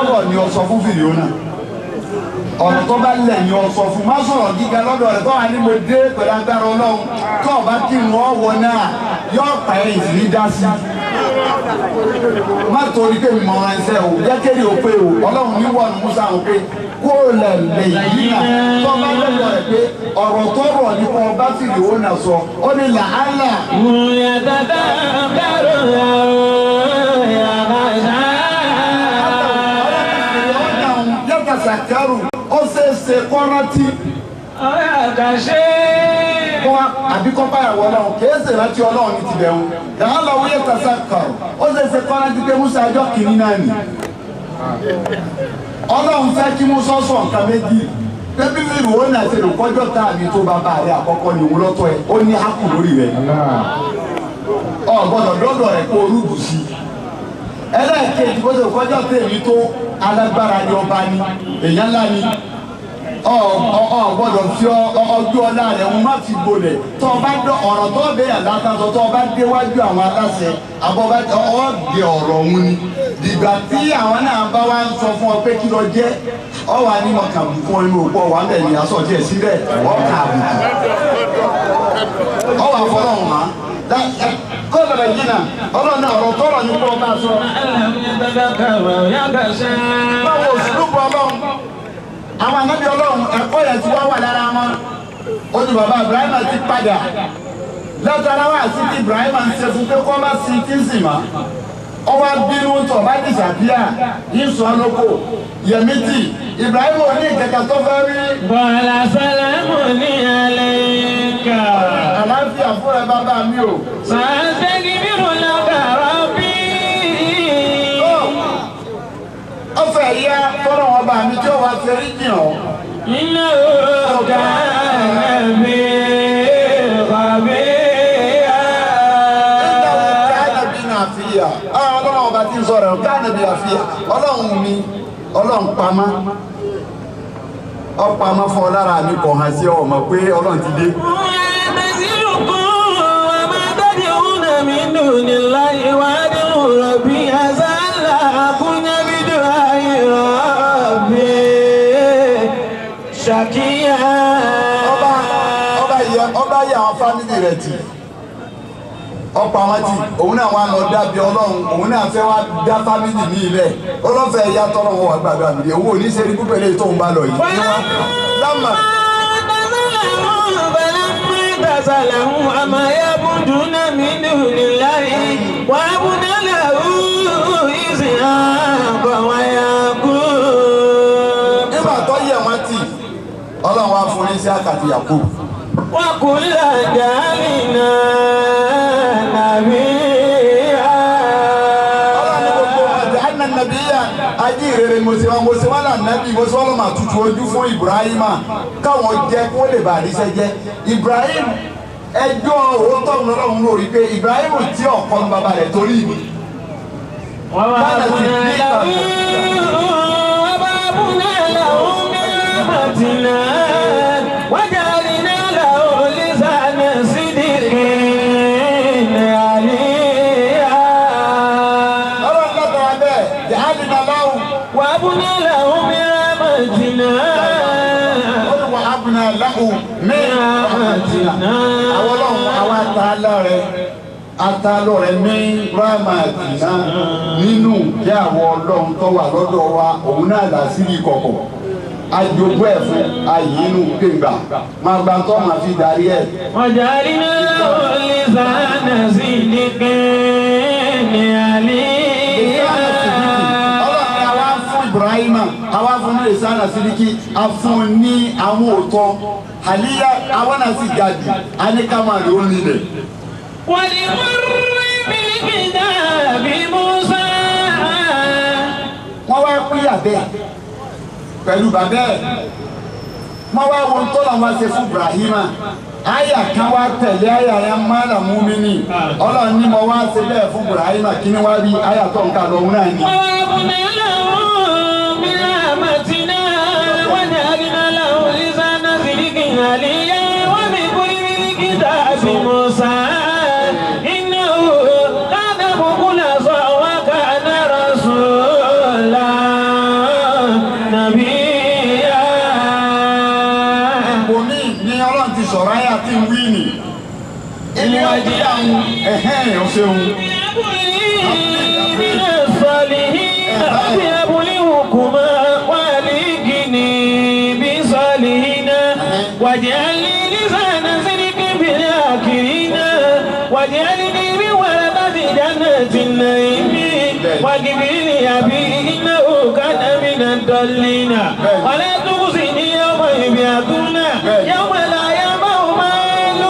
ọ̀rọ̀ ni ọ sọ fún Fìrọ́nà ọ̀rọ̀ tó bá lẹ̀ ni ọ sọ fún má sọ̀rọ̀ gíga lọ́dọ̀ rẹ̀ tó wà ní mo dé pẹ̀lú agbára Ọlọ́run tó ọba kí wọ́n wọ náà yóò pa ẹ̀yìn sí ní dá sí. má torí pé mi mọ ọ̀rọ̀ ẹsẹ̀ o jẹ́kẹ́rì ò pé o Ọlọ́run ní wọ́n ní Musa ò pé kó lẹ̀ lẹ̀ yìí náà tó bá lọ́dọ̀ rẹ̀ pé ọ̀rọ̀ tó rọ̀ ní kó ọba Fìrọ́nà sọ ó ní làálà. yàtàdà kàrò àwọn yàrá. Sàkárù ó ṣeéṣe kọ́rántì. ọ̀rẹ́ àkàṣe kọ́ àbí kọ́ báyàwó ọlọ́run kìí ṣe láti ọlọ́run ní ti bẹ̀rù yàrá lọ wúyẹ tẹ̀sán kọ̀ ó ṣe ṣe kọ́ láti pé musa ẹjọ́ kìíní náà nì ọlọ́run fẹ́ kí musa sọ nǹkan méjì bébí mi rò ó nà ṣe lò kọjọ́ tá àbí tó bàbá rẹ àkọ́kọ́ ni òun lọ́tọ̀ ẹ̀ ó ní hákù lórí rẹ̀ ọ gbọ́dọ̀ dọ́dọ̀ rẹ̀ kó orúkú sí ẹlẹ́ẹ̀kejì bó ṣe kọjọ́ tèmi tó alágbára ni ọba ni èèyàn ńlá ni gbọ́dọ̀ fi ọjọ́ ọlá rẹ̀ ń má fi gbolẹ̀ tó o bá dọ ọ̀rọ̀ tó o bẹ̀rẹ̀ látàtọ tó o bá déwájú àwọn aláṣẹ àbọ̀bá ọ bẹ ọ̀rọ̀ ọ̀hún ni dìgbà tí àwọn náà bá wá ń sọ fún ọ pé kí ló jẹ́ ọ wà ní ọkà àbùkù ọ inú òpó wà ń bẹ̀ ní aṣọ díẹ̀ síbẹ̀ ọkà àbùkù ọ wà fọlọ́hùn má kó lọ́dọ̀ yìí náà ọlọ́run náà ọ̀rọ̀ tọ́rọ̀ ní kó o bá sọ. báwo òṣèlú bọ̀ ọlọ́run àwọn ànábì ọlọ́run ẹ̀kọ́ yẹn ti wá wà lára wọn ó ní bàbá Ibrahim ti padà látara wá sí ti Ibrahim ń ṣe fún pé kọ́ bá sí tí ń sìn mọ́ ọ wá bínú tó bá dìsàbíà yín sọ lóko yẹmítì Ibrahim ò ní ìkẹkẹ tó fẹ́ rí. bọ́lá sálámù ní alẹ́ ká. àlàáfíà fún ẹ bàbá mi o. sàǹtẹ́gì mímú lọ́kàrọ̀ bí. ọfẹ ya tọrọ wọn bá mi tí ó wá fẹrí jìn ọ. iná òkà nàbí kàbí. iná òkà nàbí nàfíà. ọlọ́run ọba tí ń sọ̀rọ̀ òkà nàbí nàfíà ọlọ́run mi ọlọ́run pamọ́ ọpamọ́ fún ọ lára mi kọ̀ hàn sí ọmọ pé ọlọ́run ti dé. من دون الله وادعو ربي عسى ألا أكون بدعاء ربي شقيا. ọba yẹ àwọn fámìlì rẹ̀ tì ọ̀pọ̀ àwọn tí òun náà wà lọ dábì ọlọ́run òun náà fẹ́ wá dá fámìlì ní ilẹ̀ ọlọ́fẹ́ ẹ̀yà tọ́lọ́ wọn wà gbàgbà mi owó oníṣẹ́rí púpẹ̀ lè tó ń bá lọ yìí ní wọn lámà. فسألهم أما يعبدون من دون الله وهبنا له إسحاق ويعقوب. nígbà tó yẹ wọn tì ọlọ́run wá fún ní sí àkàtì Yakub. وكلا جعلنا نبيا. ọlọ́run ní gbogbo ọjà àná nàbíyà ajé ìrere mo ṣe wá là nàbí mo ṣe wá lọ́mọ àtútù ojú fún Ibrahima káwọn jẹ kó lè bá àdíṣẹ́ jẹ Ibrahim ẹjọ́ òótọ́ ọlọ́run lórí pé Ibrahim tí ọ̀kọ́ ní bàbá rẹ̀ torí mi. وَوَهَبْنَا لَهُ مِنْ رَحْمَتِنَا وَجَعَلْنَا لَهُ لِسَانَ صِدْقٍ عَلِيًّا. ọlọ́run látara bẹ́ẹ̀ ja'alna lahu وَوَهَبْنَا لَهُ مِنْ رَحْمَتِنَا وَوَهَبْنَا lahu min rahmatina. àwọn ọlọ́run àwọn àtàlọ́ rẹ̀ ní rahmatina nínú kí àwọn ọlọ́run tó wà lọ́dọ̀ wa òun náà làásìrì kọ̀kọ̀ àjogún ẹ̀ fún àyínú gbẹ̀ngbà máa gba tó máa fi darí ẹ̀. وَجَعَلْنَا لَهُ لِسَانَ صِدْقٍ عَلِيًّا. ọlọ́run àwa fún Ibrahima àwa fún ní lẹ́sàn àsìríkì a fún ní àwọn òótọ́ àlíyá àwọn náà sì gàdì àníkàmárì ó nílẹ̀. وَلِمُرِّ بِالْكِتَابِ مُوسَى. wọ́n wá pínyà bẹ́ẹ̀ pẹ̀lú bàbá ẹ̀ wọ́n wá wọn tó làwọn ṣe fún Ibrahima àyà kan wá tẹ̀lé àyà yẹn mọ́lá mú mi ní ọlọ́run ní mo wá ṣe bẹ́ẹ̀ fún Ibrahima kí ni wá rí àyà tó ń kà lọ́wọ́ náà ni. وَوَهَبْنَا لَهُ مِنْ رَحْمَتِنَا وَجَعَلْنَا لَهُ لِسَانَ صِدْقٍ عَلِيًّا وَاذْكُرْ فِي الْكِتَابِ مُوسَى إِنَّهُ كَانَ مُخْلَصًا وَكَانَ رَسُولًا نَبِيًّا. omi ni ọlọ́run ti sọ̀rọ̀ àyà tí ń wí nì. ilé ọjọ́ àwọn ẹ̀hẹ́n ọ̀ṣẹ́un. من الصالحين أطيب لحكما ولقني بصالحين واجعلني لسان صدق بالآخرين واجعلني من ورثة جنة النعيم واغفر لي أبي إنه كان من الضالين ولا تخزني يوم يبعثون يوم لا ينفع مال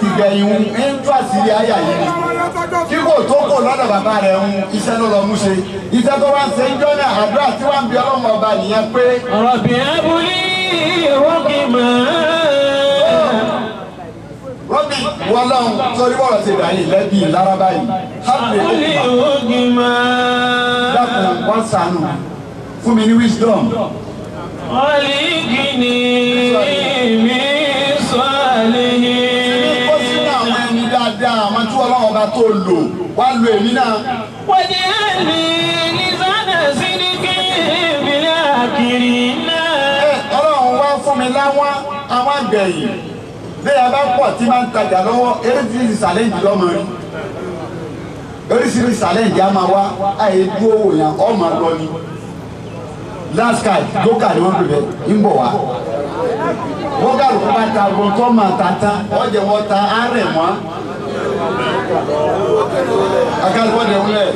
ti gbẹ̀yìn ń tó àṣírí àyà yìí kí kò tó kò lọ́dọ̀ bàbá rẹ̀ ń iṣẹ́ ló lọ mú ṣe iṣẹ́ tó wá ń ṣe ń jọ́nà àdúrà tí wọ́n ń bí ọlọ́mọ ọba nìyẹn pé. Rabbi abuli hukma. Rọ́bì wọlọ́hún sórí bọ́ọ̀lù ṣe dà yìí lẹ́bí lára báyìí. Abuli hukma. Dákun wọ́n sànù fún mi ní wisdom. Waligini min salihin. Ó sínú àwọn ẹni dáadáa àwọn tí ọlọ́run ọba tó lò wá lo èmi náà. Waj'alni lisana sidqin fil akhirina. Ọlọ́run wá fún mi láwọn àwọn àgbẹ̀yìn bẹ́ẹ̀ bá pọ̀ tí máa ń tajà lọ́wọ́ eréṣiríṣi ṣàlẹ́ǹjì lọ́mọ rí eréṣiríṣi ṣàlẹ́ǹjì á máa wá àyè dúró wò yàn ọmọ lọ ni last card lókà ni wọ́n bẹ̀rẹ̀ ń bọ̀ wá wọ́n gàlù kó bá ta ọgbọ́n tó máa ta tán wọ́n jẹ́ wọ́n ta àárẹ̀ mọ́ akálùkọ́ dẹ̀ wúlẹ̀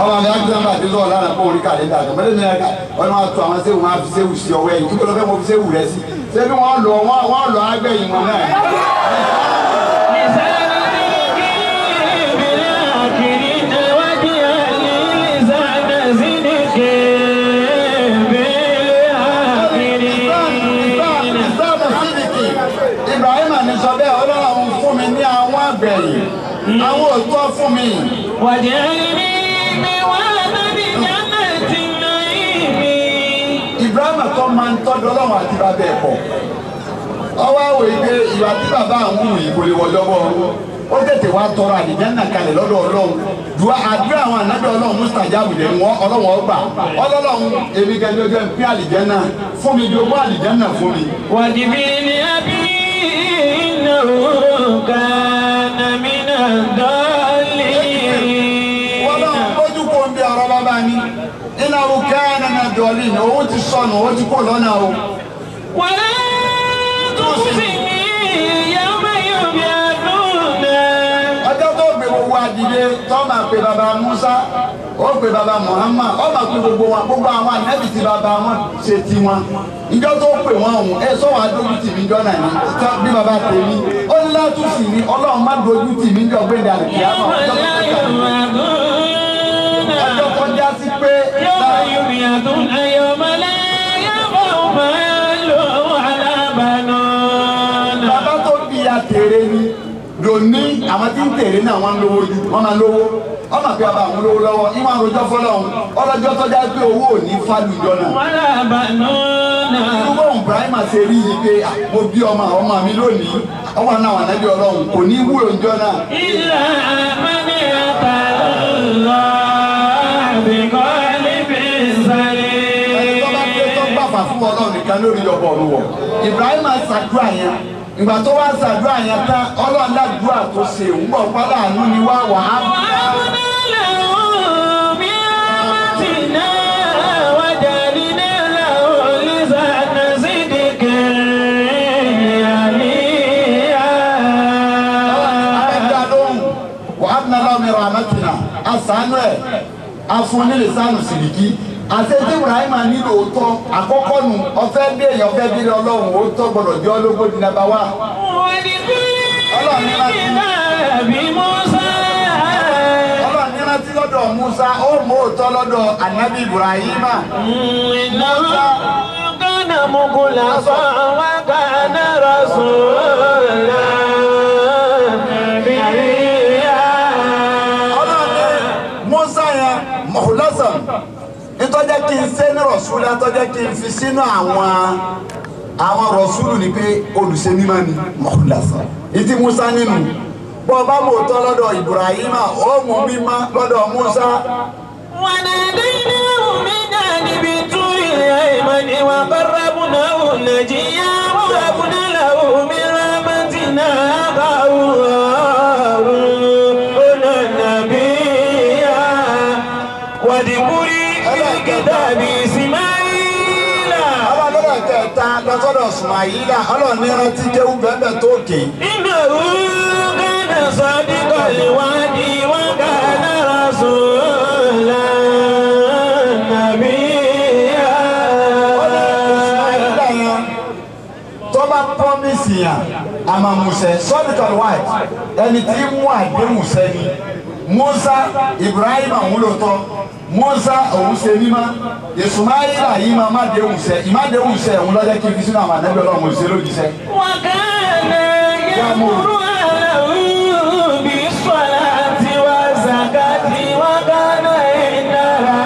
ọmọ mi akíndé bá ti lọ́ọ̀ lára kó orí kàlẹ́ndà tó mẹ́lẹ́ ní ẹ̀ka wọ́n máa tó àwọn séwù máa fi séwù sí ọwọ́ ẹ̀yìn kíkọ́ lọ́fẹ́ mo fi séwù rẹ̀ sí ṣebí wọ́n lọ agbẹ̀yìn wọn náà. Ibrahim ní sọ bẹ́ẹ̀ Ọlọ́run fún mi ní àwọn àgbẹ̀yìn àwọn òótọ́ fún mi. Waj'alni min waladati jannatin na'im. Ibrahim tó máa ń tọ́jú Ọlọ́run àti bàbá ẹ̀ pọ̀ ọwọ́ àwọ̀ ìgbé ìwà tí bàbá àwọn òun ìbò lè wọjọ́ bọ́ ó tètè wá tọrọ àlìjẹ́nà kalẹ̀ lọ́dọ̀ Ọlọ́run dùn àdúrà àwọn ànábì Ọlọ́run mustajabu lè wọ́n Ọlọ́run ọgbà Ọlọ́run èmi gẹ́gẹ́ jẹ́ pín àlìjẹ́nà fún mi jogún àlìjẹ́nà fún mi. Wajibili abi innahu kana mina dallin. wọ́n náà bójú kó ń bí ọ̀rọ̀ bàbá mi innahu kana mina dallin òun ti sọnù ó ti kó lọ́nà o. Wala tusini yawma yubyaduna. ọjọ́ tó gbé gbogbo àdìdé tó máa pe bàbá Musa ó pe bàbá Muhammad ó máa pe gbogbo àwọn ànábì tí bàbá wọn ṣe ti wọn ìjọ tó pè wọn ọ̀hún ẹ sọ wàá dojú tì mí jọ́nà ní bí bàbá tèmi ó ní látúnṣì ní Ọlọ́run má dojú tì mí jọ gbé dàrú kí á máa ọjọ́ tó já sí pé. Yawma yubyaduna yawma la yanfa'u malun wala banun. bàbá tó bí ya tèrè ni lóní àwọn tí ń tèrè náà wọ́n lówó ju wọ́n máa lówó wọ́n máa fi bàbá àwọn lówó lọ́wọ́ ìwọ̀n àròjọ fọlọ́hún ọlọ́jọ́ tó já pé owó ò ní fálù ìjọ náà. Wala banun. irúgbó Ibrahim ṣe rí i pé mo bí ọmọ mi lónìí ọmọ náà wà nábì Ọlọ́run kò ní wúlò ìjọ náà. Illa man ata Allah bi qalbin salim. ẹni tó bá dé tó gbàgbà fún Ọlọ́run nìkan lórí ọ̀bọ̀ ọ̀run wọ̀ Ibrahim ṣàdúrà yẹn ìgbà tó wá ṣàdúrà yẹn tán Ọlọ́run ládùúrà tó ṣe òun bọ̀ pálá àánú ni wá wà á bí. asanu ẹ afunile sanu siriki àṣetí Ibrahim nílò òótọ́ àkọ́kọ́ nu ọ̀fẹ́ bí èèyàn fẹ́ bí Ọlọ́run òótọ́ gbọ́dọ̀ jẹ́ ológo di nàbà wá. Ọlọ́run ní rántí lọ́dọ̀ Musa ó mú òótọ́ lọ́dọ̀ Ànábì Ibrahim. Musa kana mukhlasan wa kana rasulan. Mọ̀húlásàn nítọ́jẹ́ kí n ṣe ní rọ̀ṣúlù nítọ́jẹ́ kí n fi sínú àwọn rọ̀ṣúlù ni pé olùṣe mímọ́ ni mọ̀húlásàn ìtí Musa nínú bọ́ bá mọ̀ tọ́ lọ́dọ̀ Ibrahim ó mú mímọ́ lọ́dọ̀ Musa. وناديناه من جانب الطور الأيمن وقربناه نجيا ووهبنا له من رحمتنا هارون نبيا واذكر في الكتاب إسماعيل. ọlọ́dọ̀ kẹta lọ́sọ̀dọ̀ Ismaila ọlọ́ọ̀ni rántí kéwú bẹ́ẹ̀ tó ké. إنه كان صادق الوعد وكان رسولا نبيا. tó bá promise tìyàn a máa mú ṣẹ sọ́dúnkàn wáì ẹni tí mú àdéhùn ṣẹ ni Musa Ibrahim àwọn olóòótọ́ Musa òun ṣe mímá Ismaila yìí máa má déhùn ṣẹ ìmádéhùn ṣẹ òun lọ́jọ́ kí n fi sínú àwọn ànábì Ọlọ́run òṣèlú lójíṣẹ́. wọ́n kàn án yàmúrú àlàó bí sọ́lá tí wọ́n zakati wọ́n kàn án ìnára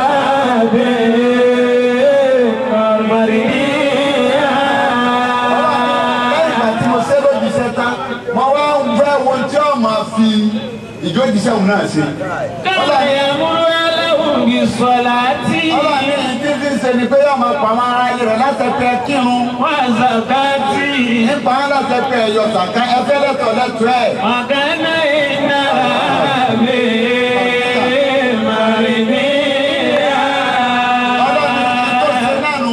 bẹ́ẹ̀ ọ̀rọ̀mọ̀rì. lẹ́yìn ìgbà tí mo ṣe lójíṣẹ́ tán mo wá ń fẹ́ wọn tí ó máa fi ìjójíṣẹ́ òun náà ṣe. kàn yàmúrú àlàó bí sọ́lá tí. ọlọ́run ní ìdí fi ń ṣe ni pé yóò máa pa àwọn ará rẹ̀ látẹ̀pẹ́ kírun. wọ́n zakati. nípa látẹ̀pẹ́ ẹ̀yọ̀ sàká ẹfẹ́ lẹ́tọ̀ lẹ́tọ̀ ẹ̀. ọ̀gánà ìnára bẹ́ẹ̀ màrìbíyà. ọlọ́run ní tó ṣe náà nù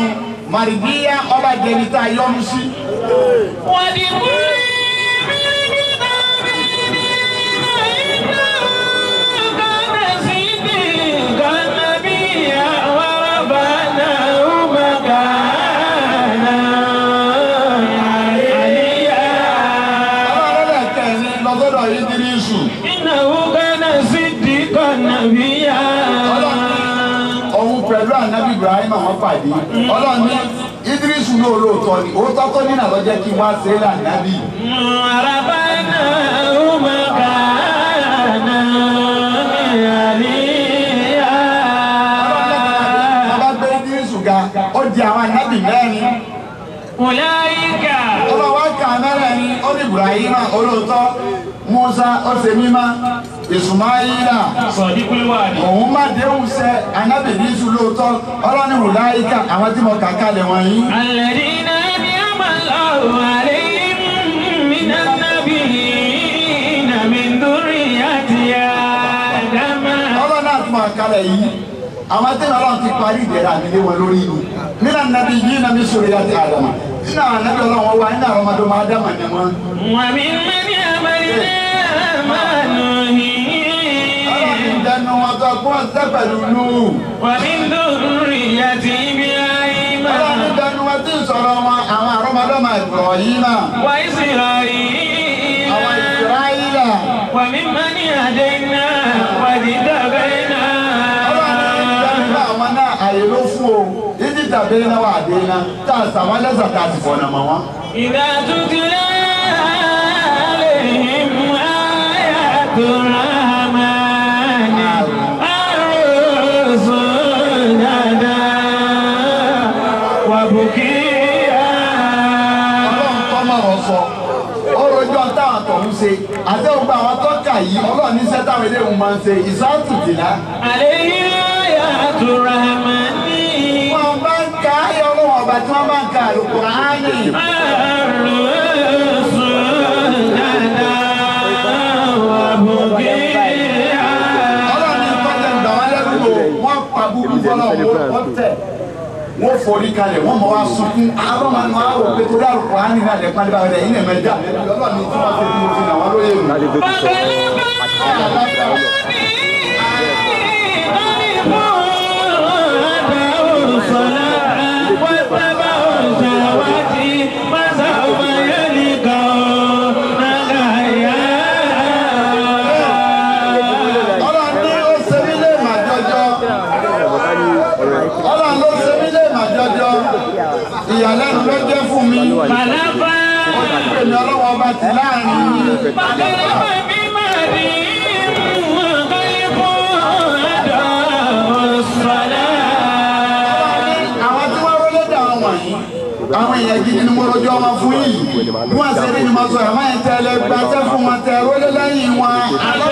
màrìbíyà ọba jẹni tá a yọ́nú sí. wọ́n di mú Ibrahim àwọn pàdé Ọlọ́run ní Idrisu ní olóòótọ́ ni òótọ́ tó nínà lọ́jẹ́ kí wọ́n ṣe é lànàbí. Arabana umakana aliya. Ọlọ́run bá gbé Idrisu ga ó di àwọn ànábì mẹ́rin. Ulaika. Ọlọ́wọ́ kà mẹ́rin ó ní Ibrahim olóòótọ́ Musa ó ṣe mímá Ismaila òun má déhùn ṣẹ ànábì Idrisu lóòótọ́ Ọlọ́run Ulaika àwọn tí mo kà kalẹ̀ wọ̀nyí. Alladhina an'ama Allahu alayhim minan nabiyyina min dhurriyyati Adama. Ọlọ́run náà tí mo kà kalẹ̀ yìí àwọn tí Ọlọ́run ti parí ìdẹ̀ra mi lé wọn lórí inú minan nabiyyina min dhurriyyati Adama nínú àwọn ànábì Ọlọ́run wá nínú àwọn ọmọdé ọmọ Ádámà ni wọn. Wa mimman hamalna ma'a Nuhin. Ọlọ́run dẹnu wọn tó kún ọ̀sẹ̀ pẹ̀lú nù. Wa min dhurriyyati Ibrahim. Ọlọ́run dẹnu wọn tí ń sọ̀rọ̀ wọn àwọn àrọ́mọdọ́mọ Ibrahima. Wa Isra'il. Àwọn Isra'ila. Wa mimman hadayna wajtabaina. Ọlọ́run dẹnu àwọn náà àyè ló fún o. Ìdí tàbí iná wà dé iná tá a sàwọn lẹ́sà tá a ti fọ̀nà mọ́ wọn. Idha tutla alayhim ayatul rahmani arusujada wa bukiya. Ọlọ́run tó mọ̀rọ̀ sọ ó rojọ́ táwọn tó ń ṣe àti ògbà àwọn tó kà yìí Ọlọ́run níṣẹ́ táwọn eléyìí máa ń ṣe ìsáàtù jìnnà. Alayhim ayatul rahmani. Wọ́n bá ń ka ayé Ọlọ́run ọba tí wọ́n bá ń ka Al-Qur'ani. Wọ́n forí kalẹ̀ wọ́n mọ̀ wá sunkún àwọn ọmọ àwọn àwọn òpè tó dárò kọ́ ánì náà lẹ́pàá nípa rẹ̀ yín ẹ̀mẹ́jà lọ́lọ́ ní tí wọ́n ṣe bí mo ti nà wọ́n lóye rù. Ìyàlẹ́nu ló jẹ́ fún mi. Bàlábà. Èmi ọlọ́wọ́ ọba ti láàrin. Bàlábà bí màá rí kọ́lé fún àdó sọ̀lá. Àwọn tí wọ́n rólé dà wọ́n wọ̀nyí. Àwọn èèyàn gidi ni mo rojọ́ wọn fún yìí. Bí wọ́n ṣe rí ni mo sọ ẹ̀ máa ń tẹ́lẹ̀ gbàtẹ́ fún wọn tẹ rólé lẹ́yìn wọn. Àdó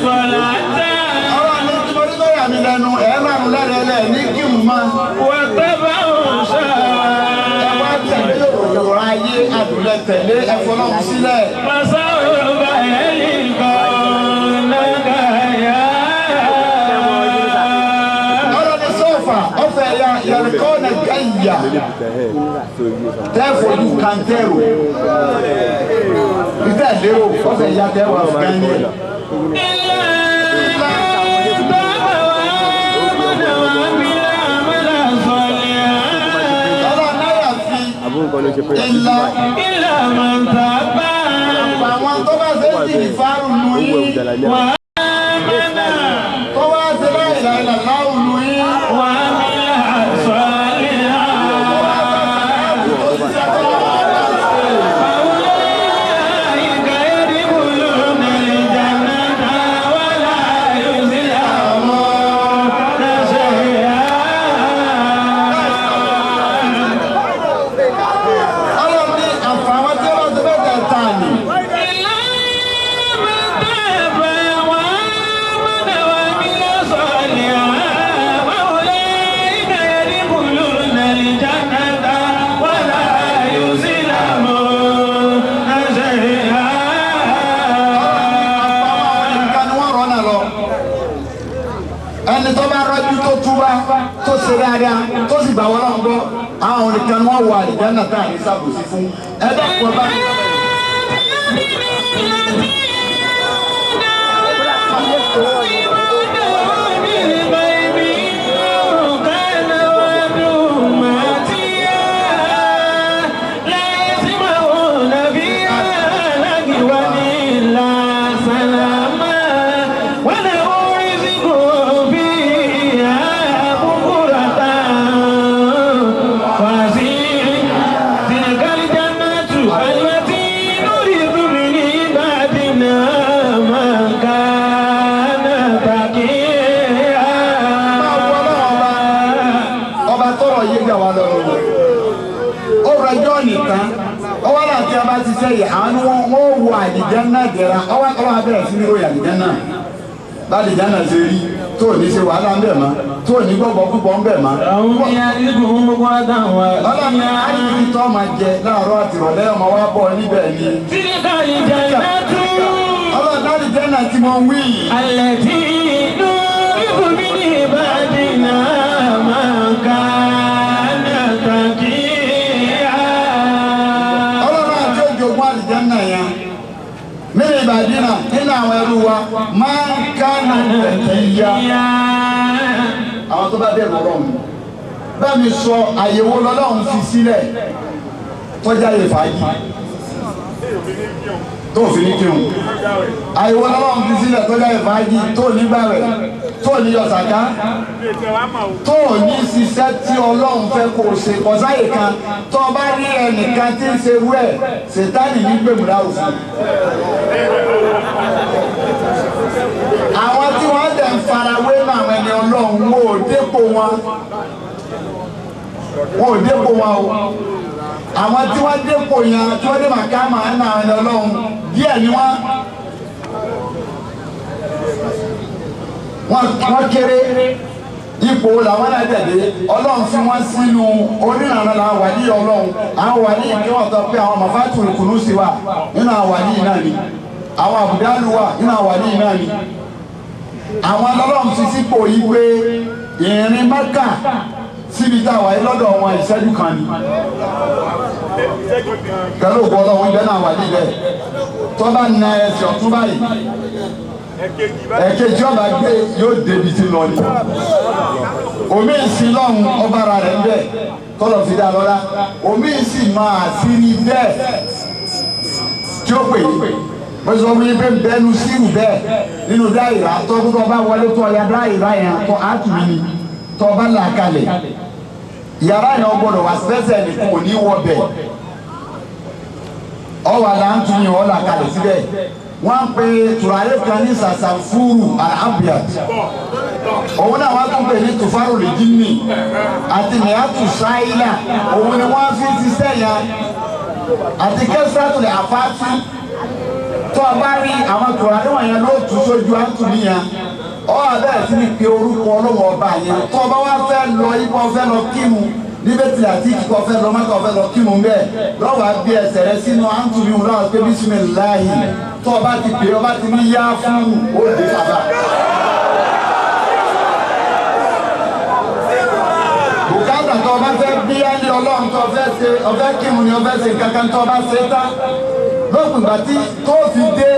sọ̀lá tẹ́. Ọlọ́run ní tí mo rí lórí àmì lẹ́nu ẹ̀ máa ń lẹ́rẹ̀ẹ́lẹ̀ ní kí n máa. Wọ́n tẹ́ bá òun sọ̀rọ̀. Ọ̀rọ̀ ayé àdúlẹ̀ tẹ̀lé ẹ̀fọ́ náà sílẹ̀. Màsá òrùba ẹ̀lì kan náà yá. Ọ̀rọ̀ ni sọ́ọ̀fà ọ̀fẹ́ ya yẹ̀rìkọ́ nà gẹ̀yà. Therefore you can tell. Ìtẹ̀ lérò ọ̀fẹ́ ya tẹ́wọ̀ gẹ̀yẹ. إلا من تاب àwọn tó bá ṣe ń tì fárùn nù yín وآمن tó bá ṣe láì láì láì nù yín وعمل صالحا فأولئك يدخلون الجنة ولا يظلمون شيئا. ọlọ́run ní àǹfààní tí wọ́n ti bẹ́ẹ̀ tẹ̀ tà ní. ẹni tó bá rọ́jú tó túbá tó ṣe dáadáa tó sì gbà wọ́n lọ́wọ́ gbọ́ àwọn nìkan ni wọ́n wọ àlìjánnà tá à ní ṣàbòsí fún ẹ̀dá kan bá. Àwọn wọn wo àlìjánnà dẹ̀ra ọwọ́ abẹ́rẹ́ sí ní oyè àlìjánnà bá àlìjánnà ṣe rí tó ní ṣe wàhálà ń bẹ̀ mọ́ tó ní gbọ́gbọ́ púpọ̀ ń bẹ̀ mọ́. ọlọ́run àyíkí tó máa jẹ láàárọ̀ àti ìrọ̀lẹ́ ọmọ wa bọ̀ níbẹ̀ ni. ọlọ́run àlìjánnà tí mo wí. alẹ́ tí inú bíbù mi ní ìbàdí náà máa ń ká ní àtàkì. Mẹ́rin ìbàdínà nínú àwọn ẹrú wa máa ń kánà tẹ̀kíyà. Àwọn tó bá bẹ̀rù ọlọ́run. Bá mi sọ àyẹ̀wò lọ́lọ́run fi sílẹ̀ tọ́jà lè fàájì. Tó fi ní kírun. Àyẹ̀wò lọ́lọ́run fi sílẹ̀ tọ́jà lè fàájì tó ní gbààwẹ̀ tó ní yọ sàká tó ní ṣiṣẹ́ tí ọlọ́run fẹ́ kó o ṣe kọ̀sáyè kan tó bá rí ẹnìkan tí ń ṣe rú ẹ̀ ṣètánì ní gbèmùdá òfin. Àwọn tí wọ́n dẹ̀ ń farawé náà àwọn ẹni ọlọ́run wọn ò dépò wọn o. Àwọn tí wọ́n dépò yẹn tí wọ́n dé màkà máa ń náà ẹni ọlọ́run díẹ̀ ni wọ́n kéré ipò làwọn náà tẹ̀lé ọlọ́run fi wọ́n sínú onírànà làwọn wà ní ọlọ́run àwọn wà ní ìpín ọ̀tọ̀ pé àwọn màfàtúrù kùnú sí wa nínú àwọn wà ní iná ni àwọn àbùdálù wà nínú àwọn wà ní iná ni àwọn ọlọ́run fi sípò yí pé ìrìn Mẹ́kà síbi tá a wà yí lọ́dọ̀ wọn ìṣẹ́jú kan ni pẹ̀lú ògbó ọlọ́run ibẹ̀ náà wà níbẹ̀ tó bá na ẹsẹ̀ ọ̀tún báyìí ẹ̀kejì ọba gbé yóò débi tí lọ ni omi ìsìn lọ́hùn ọba ara rẹ̀ ń bẹ̀ tọ́lọ̀ fi dá lọ́la omi ìsìn máa sí ní bẹ́ẹ̀ tí ó pè é pẹ̀sọ́ wí pé bẹ́ẹ̀nu sírù bẹ́ẹ̀ nínú dáìrà tọ́kú tó bá wọlé tó ọya dáìrà yẹn tó àtúmí ni tó bá là kalẹ̀ yàrá yẹn gbọ́dọ̀ wá sẹ́sẹ̀ nìkan ò ní wọ bẹ̀ ọwọ́ àlàntúnyìn ọ̀ là kalẹ̀ síbẹ̀ wọ́n pe tùràrí kan ní sàṣàfúrù al-abyad òun náà wọ́n tún pè ní tùfárù lè jíní àti mẹ́àtù sáílà òun ni wọ́n fi ṣiṣẹ́ yẹn àti kẹ́sàtù lè àfáàtì tó o bá rí àwọn tùràrí wọ̀nyẹn ló tù sójú àtúnyìn yẹn ọ̀ abẹ́rẹ́ sí ni pé orúkọ ọlọ́wọ́ ọba yẹn tó o bá wá fẹ́ lọ ibò fẹ́ lọ kínu níbẹ̀tì àti ìkọ̀ fẹ́ lọ mọ́tò fẹ́ lọ kínu bẹ́ẹ̀ lọ́wọ́ àbí ẹsẹ̀ rẹ sínú àǹtùmí wọn lọ́wọ́ pé bísímìláhì tó o bá ti pè ọba ti ní yá fún òde bàbá. bùkátà tó o bá fẹ́ bí ẹni ọlọ́run tó o fẹ́ ṣe ọfẹ́ kínu ni o fẹ́ ṣe kankan tó o bá ṣe tá lópin ìgbà tí tó o fi dé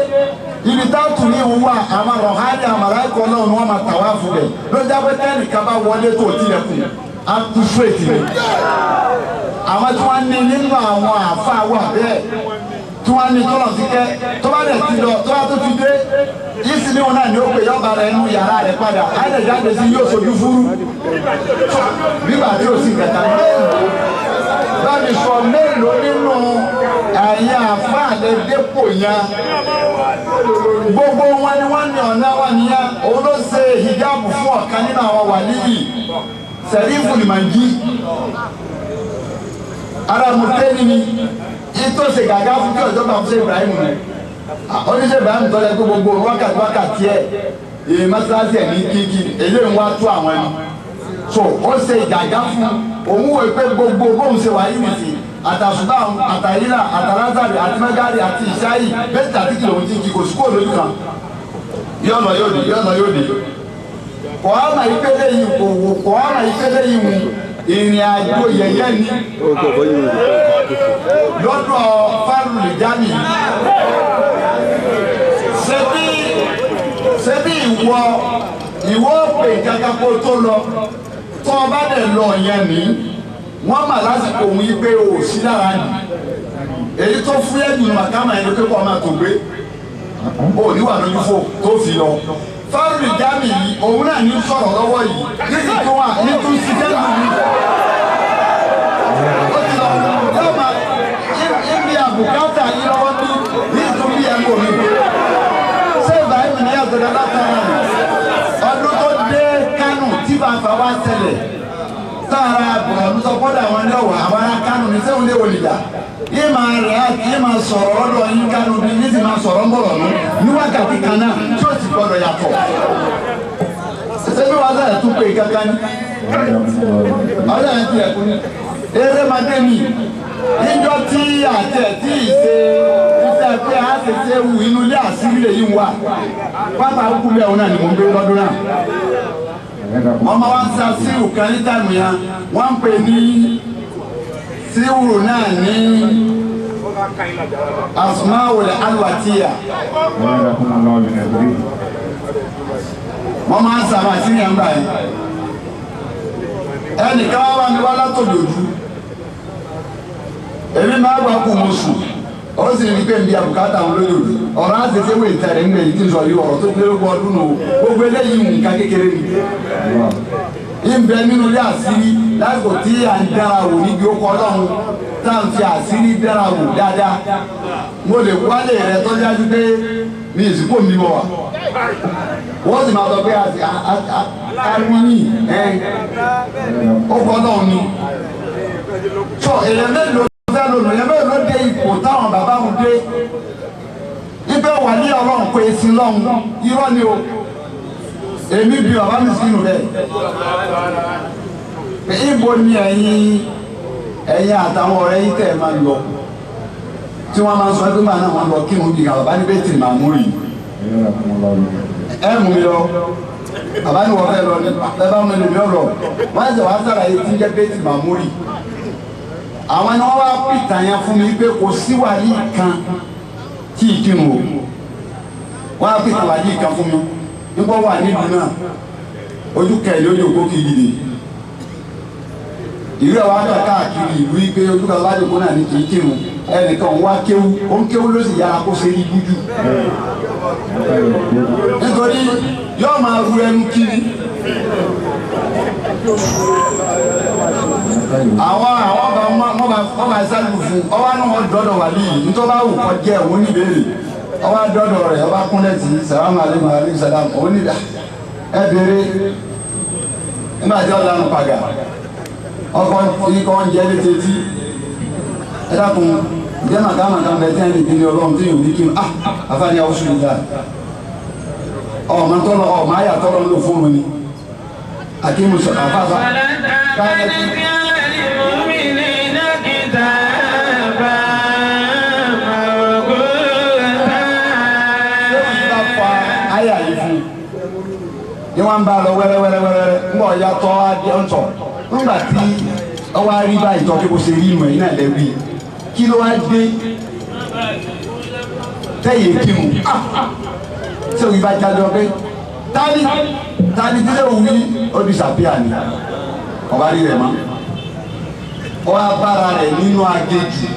ibi táàtù ní ìwúwà àwọn rọ̀hánì àmàlà ẹ̀kọ́ náà ni wọ́n máa tàwa fún bẹ̀ ló jábẹ́ tẹ́nìkan bá wọlé tó o tilẹ̀kùn á tú straight ni àwọn tí wọ́n ní nínú àwọn àáfàá wà bẹ́ẹ̀ tí wọ́n ní tọ́lọ̀ sí kẹ́ tó bá dẹ̀ ti lọ tó bá tó ti dé yìí ní wọn náà ní ó pè yọba rẹ̀ nínú yàrá rẹ̀ padà àìlè jáde sí yóò sojú fúrú nígbà tí ó sì kẹta báyìí sọ mélòó nínú ẹ̀yìn àáfàá lè dépò yẹn gbogbo wọn ni wọ́n ní ọ̀nà wọn nìyẹn òun ló ṣe hijabu fún ọ̀kan nínú àwọn wàlíyì Sẹ̀rífù Lìmànjí ara mùtẹ́ni ni ìtò ṣe gàgá fún kí ọjọ́ bá fún ṣe Ibrahim ni oníṣẹ́ Ibrahim tọ́lẹ̀ tó gbogbo wákàtí ẹ̀ èyí mọ́sálásí ẹ̀ ní kíkí eléyìí wá tó àwọn ẹni so ó ṣe gàgá fún òun wò pé gbogbo bóun ṣe wáyé nìsí àtàṣùbà àtàyílà àtàlázàrì àti mẹ́gàrì àti ìṣáyì bẹ́ẹ̀ tàbí kìlọ̀ ohun tí kì kò sí kó lójú kan yọ̀nà yóò dé kò á mà ìpele yìí kò á mà ìpele yìí wù ìrìn àjò yẹ̀yẹ́ ni lọ́dọ̀ fárúlì jáde ṣebí ìwọ pè kankan kó tó lọ tó o bá dẹ̀ lọ yẹn ní wọ́n mà lásìkò òun yí pé o sí lára nì èyí tó fún ẹ̀dùn màkàmà ẹni pé kó o máa tó gbé o níwà lójú fò tó fi lọ fárúlì jáde yìí òun náà ní sọ̀rọ̀ lọ́wọ́ yìí níbi tó wà ní tún sí dẹ́nu mi. Bùkátà yìí lọ́wọ́ bí nítorí ẹ̀kọ́ mi. Ṣé Ibrahim ní àgbẹ̀dẹ látara rẹ̀? Ọdún tó dé Kánò tí bàbá wa ṣẹlẹ̀. Sára Bùrọ̀dún sọ fọ́dà wọn ní ọ̀wọ̀ àwọn ará Kánò ní sẹ́wọ̀n lé wòlìjà. Yìí máa rẹ̀ á kí yìí máa sọ̀rọ̀ lọ́dọ̀ yín Kánò bí ní sì máa sọ̀rọ̀ ń bọ̀rọ̀ nù ní wákàtí kan náà tí ó sì gbọdọ̀ yàtọ̀. Ṣé bí wàá sàrẹ̀ tún pé kankan ní? Ọ̀dọ̀ yẹn ti ẹ̀kú ní. Eré máa dé mi. Níjọ́ tí àtẹ̀ tí ìṣe iṣẹ́ pé a ṣe ṣe wù inú ilé àṣírí lè yí wà pápá kúlẹ̀ òun náà ni mo ń gbé lọ́dún náà. Wọ́n máa wá ń sa síwù kan ní táìmù yẹn wọ́n ń pè ní síwù náà ní Asmaul Alwatiya. Wọ́n máa ń sábà sí yẹn báyìí. Ẹnìkan wá wá ní wá látòdòdú. Èmi máa gbà kú mo sùn ó sì ní pé nbí àbùkátà wọn lórí òdu ọ̀rọ̀ àṣẹṣe wò ìtẹ̀rẹ̀ ńgbẹ̀ yìí tí ń sọ yìí ọ̀rọ̀ tó gbé lógún ọdún nù gbogbo eléyìí nǹkan kékeré ni. Ìbẹ nínú ilé àṣírí lásìkò tí à ń dára wò níbi ó kọ́ lọ́hùn tá à ń fi àṣírí dára wò dáadáa mo lè wálé rẹ tó dájú pé mi ìsìnkú mi wọ̀ wá. Wọ́n sì máa sọ pé àríwíní ó kọ́ lọ́hùn ni. Sọ èèyàn mélòó lónìí yẹn bẹ́ẹ̀ ló dé ipò táwọn bàbá wọn dé ibẹ̀ wà ní Ọlọ́run pé èsì lọ́hùn irọ́ ni o èmi bí bàbá mi sí inú bẹ́ẹ̀ ibo ni ẹ̀yin àtàwọn ọ̀rẹ́ yìí tẹ̀ máa ń lọ tí wọ́n máa ń sọ ẹgbẹ́ máa náà wọ́n lọ kí wọ́n bí ká bàbá ní bẹ́ẹ̀ tì máa mú rí ẹ mú mi lọ bàbá ní wọ́n fẹ́ lọ ní bàbá mi lè mi ọ̀rọ̀ wọ́n á sì wá sàlàyé tí ń jẹ́ bẹ́ẹ̀ tì máa mú rí. Àwọn ni wọ́n wá pìtà yẹn fún mi pé kò sí wàlí kan tí ì kírun o wọ́n á pìtà wàlí kan fún mi nígbà wà nílùú náà ojú kẹ̀lé ojú òkú kiri ìlú ẹ̀ wá kà káàkiri ìlú igbe ojú kan wájú kó náà ní kì í kírun ẹnìkan wá kéwú ó ń kéwú ló sì yára kó ṣe ní gúdú nítorí yóò máa ru ẹnu kiri. Àwọn bá sálù fún ọwọ́ náà wọ́n dọ́dọ̀ wà ní yìí nítorí wọ́n kọ́ jẹ́ òun níbèrè ọwọ́ dọ́dọ̀ rẹ̀ ọba kúnlẹ̀ tí sàlámù aleykum aleykum sàlámù òun níbà ẹ bèrè nígbà tí wọ́n lanu pàgà ọkọ̀ ikọ̀ oúnjẹ létí etí ẹ dákun jẹ́ màkàmàkà bẹ̀ tí wọ́n lè dín ní Ọlọ́run tí yóò ní kí n àfáàní àwọn oṣù nígbà ọmọ tọ́lọ ọmọ ayà tọ́lọ ń lò fún mi ni àkíyèmí sọ̀rọ̀ àfáàfá ni wọn bá lọ wẹ́rẹ́wẹ́rẹ́wẹ́rẹ́ ńgbọ ya tọ adé ńtọ ńgbà tí ọwọ́ arí báyìí tọ kí kò ṣe rí ìmọ̀ yìí náà lẹbi kí ló wá dé tẹyẹ kírun ṣé òyìn bá jáde ọbẹ tani tí lè wí ó di sàbíà ni ọba rí rẹ mọ ó wá bára rẹ̀ nínú agéjù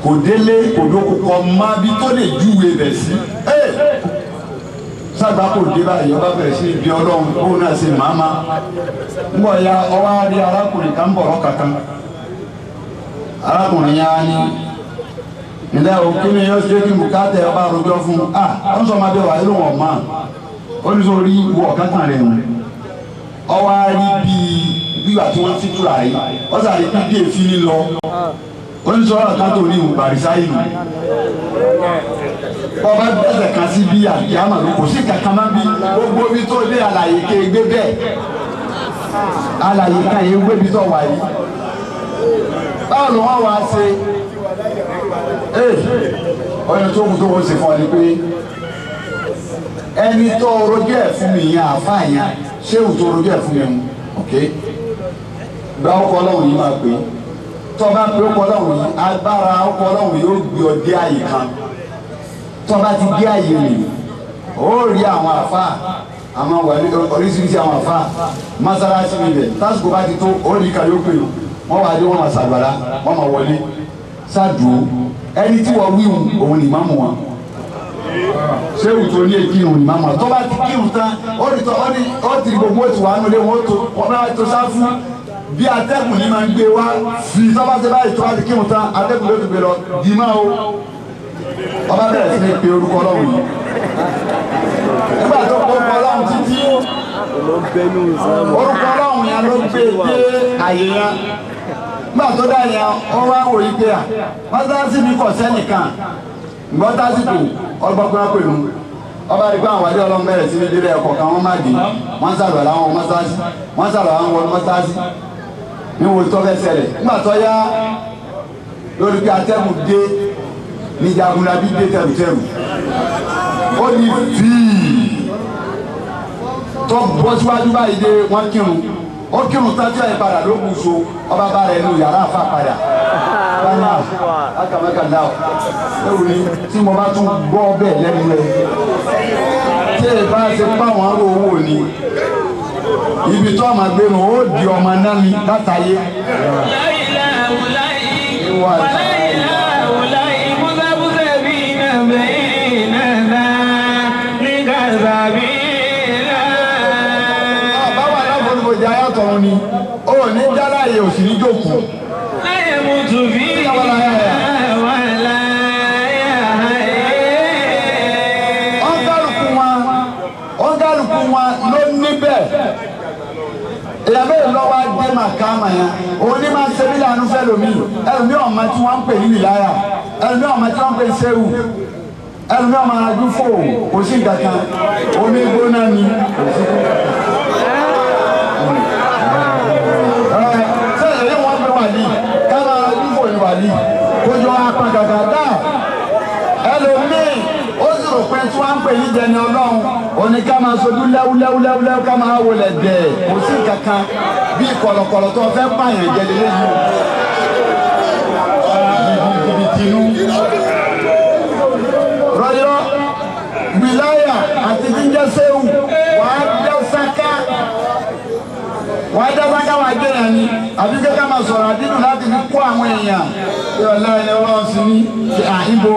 kò délé kò dókòkò má bí tó lè júwe bẹ̀ sí sábà kò dé báyìí ọba bẹ̀rẹ̀ sí ibi ọlọ́run kó náà ṣe màmá ń bọ̀ ya ọwọ́ á rí arákùnrin kan bọ̀rọ̀ kankan arákùnrin yẹn á ní ǹjẹ́ o kí ni yóò ṣe kí bùkátà ọba àròjọ fún un ó ń sọ ma bẹ wà ló wọ̀n mọ́ ó ní sórí wọ ọ̀kántàn rẹ̀ hùn ọwọ́ á rí bíi gbígbà tí wọ́n ti túra yìí wọ́n sàrí bí èéfín ní lọ ó ní sọ́ra kan tó ní ìhùn bàrìsá ìlú ọba bẹ́sẹ̀ kan sí bí àdìyàmà ló kò sí kankan má bí gbogbo bí tó dé àlàyé ké gbé bẹ́ẹ̀ àlàyé kan yẹn gbé bí tó wà yìí báwo ló wọ́n wá ṣe ọyọ tó kù tó wọ́n ṣe fún ọ ni pé ẹni tó rojú ẹ̀ fún mi yẹn àfa yẹn ṣé òun tó rojú ẹ̀ fún mi mu ok gba ọkọ ọlọ́run yìí máa pè é tọ́ba pé ọkọ ọlọ́run yìí agbára ọkọ ọlọ́run yóò gbé ọ dé àyè kan tọ́ba ti dé àyè rè ó rí àwọn àfa àwọn wà ní oríṣiríṣi àwọn àfa mọ́sálásí níbẹ̀ tásìkò bá ti tó ó rí ká yóò pè é wọ́n wá dé wọ́n máa ṣàgbàrá wọ́n máa wọlé ṣáàdùn ẹni tí wọ́n wíwùn òun ni máàmù wọn ṣé ìwùtò ní èkì ìhùn ni máàmù wọn tó bá ti kírun tán ó ti gbogbo ètò wà nílé wọn bá tó sáfù bí atẹ́gùn ní máa ń gbé wá sí tọ́ba ṣe báyìí tó bá ti kírun tán atẹ́gùn ló ti gbé lọ dì máa o ọba bẹ̀rẹ̀ sí ní pe orúkọ ọlọ́run yìí nígbà tó kọ́ orúkọ ọlọ́run títí orúkọ ọlọ́run yẹn ló gbé dé àyè yẹn nígbà tó dá yẹn ó wá wò yí pé à mọ́sálásí mi kọ̀ sẹ́nìkan ǹgbọ́n tásìkò ọgbọ́gbọ́n pẹ̀lú ọba rí pé àwọn àdé ọlọ́run bẹ̀rẹ̀ sí ní délé ẹ̀kọ́ kan wọ́n má dé wọ́n sàlọ̀ láwọn mọ́sálásí wọ́n sàlọ̀ àwọn wọlé mọ́sálásí ní wo tó fẹ́ ṣẹlẹ̀ nígbà tó yá lórí pé atẹ́gùn dé ní Jagunlabi dé tẹ̀rùtẹ̀rù ó ní fíì tó bọ́ síwájú báyìí dé wọ́n kírun ó kírun tájú ẹ̀ padà ló kù so ọba bá rẹ̀ nù yàrá àfa padà báyà akamẹ́kàndá ewu ni tí mo bá tún gbọ́ bẹ́ẹ̀ lẹ́nu rẹ̀ tí ẹ bá ṣe páwọn aró owó ni ibi tó ọmọ gbé nu ó di ọmọ náà ni látàyé. Tọ̀run ni ó ní dáláyé òsì ní jókòó. láyé mo tún fi wà láyé. ọ̀gálùkù wọn ló níbẹ̀. ìyàbẹ̀ ìlọ́wọ́ dé màkàmà yẹn òun ní máa ń ṣe bí lànà fẹ́ lómi ẹlòmí ọ̀ma tí wọ́n ń pè ní wìláyà ẹlòmí ọ̀ma tí wọ́n ń pè ní sẹ́wù ẹlòmí ọ̀ma àdúfò kò sí nǹkan omi gbóná ni kò sí wàlí kójú apá gàgà dá ẹlòmíì ó sì rò pé tí wọ́n ń pè ní jẹni ọlọ́run òní ká máa sojú lẹ́wúlẹ́wúlẹ́wúlẹ́wú ká máa wọlé dẹ̀ kò sí kankan bí kọ̀lọ̀kọ̀lọ̀ tó fẹ́ pààyàn jẹ lélẹ́yìn jìbìtìnú rọ́yọ́ wìláyà àti jíjẹ́ sẹ́wù wàá jẹ́ sáká wàá jẹ́ sáká wàá jẹ́ yẹn ni àbí kẹ́kẹ́ máa sọ̀rọ̀ àdínú láti fi kó àwọn èèyàn tí ọ̀la ẹni ọlọ́run sí ní ti àìbò.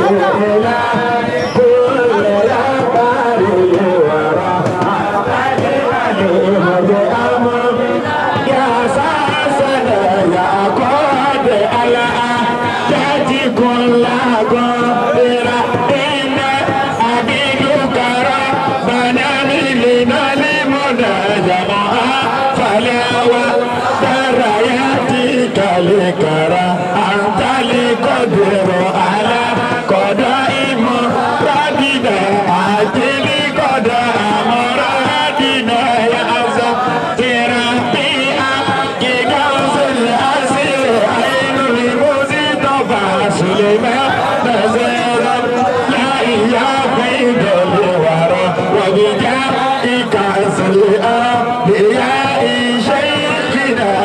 Yeah.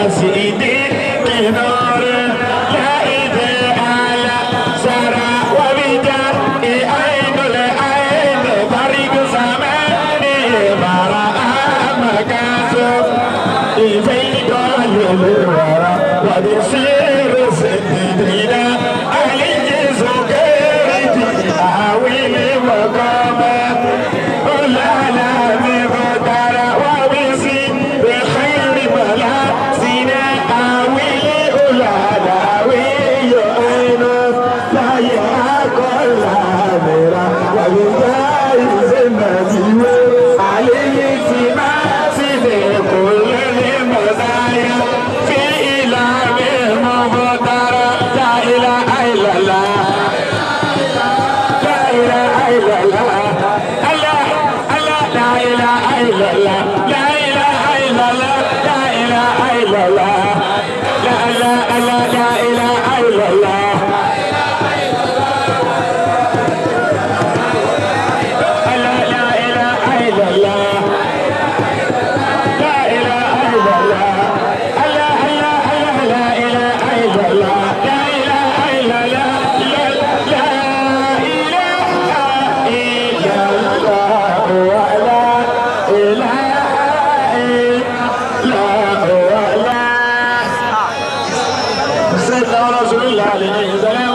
وصدق نور لا إله على سرى وبجاء عين العين طريق زمان براء مكاسب زيد الورى وبصير سيدنا علي زكريا أهوي مقامه لا لا بقدر وبصير بخير بلا سنا أهوي لا لا ويعين لا يأكل هامرا وبجايز النبي عليه سما سيد كل المزايا في إله مبتر لا إله إلا الله لا إله إلا الله الله الله لا إله إلا الله لا إله إلا الله لا إله إلا الله لا لا لا لا إله إلا الله الله لا إله إلا الله لا إله إلا الله الله الله الله لا إله إلا الله لا إله إلا الله لا إله إلا الله ولا إله إلا الله سيدنا رسول الله عليه السلام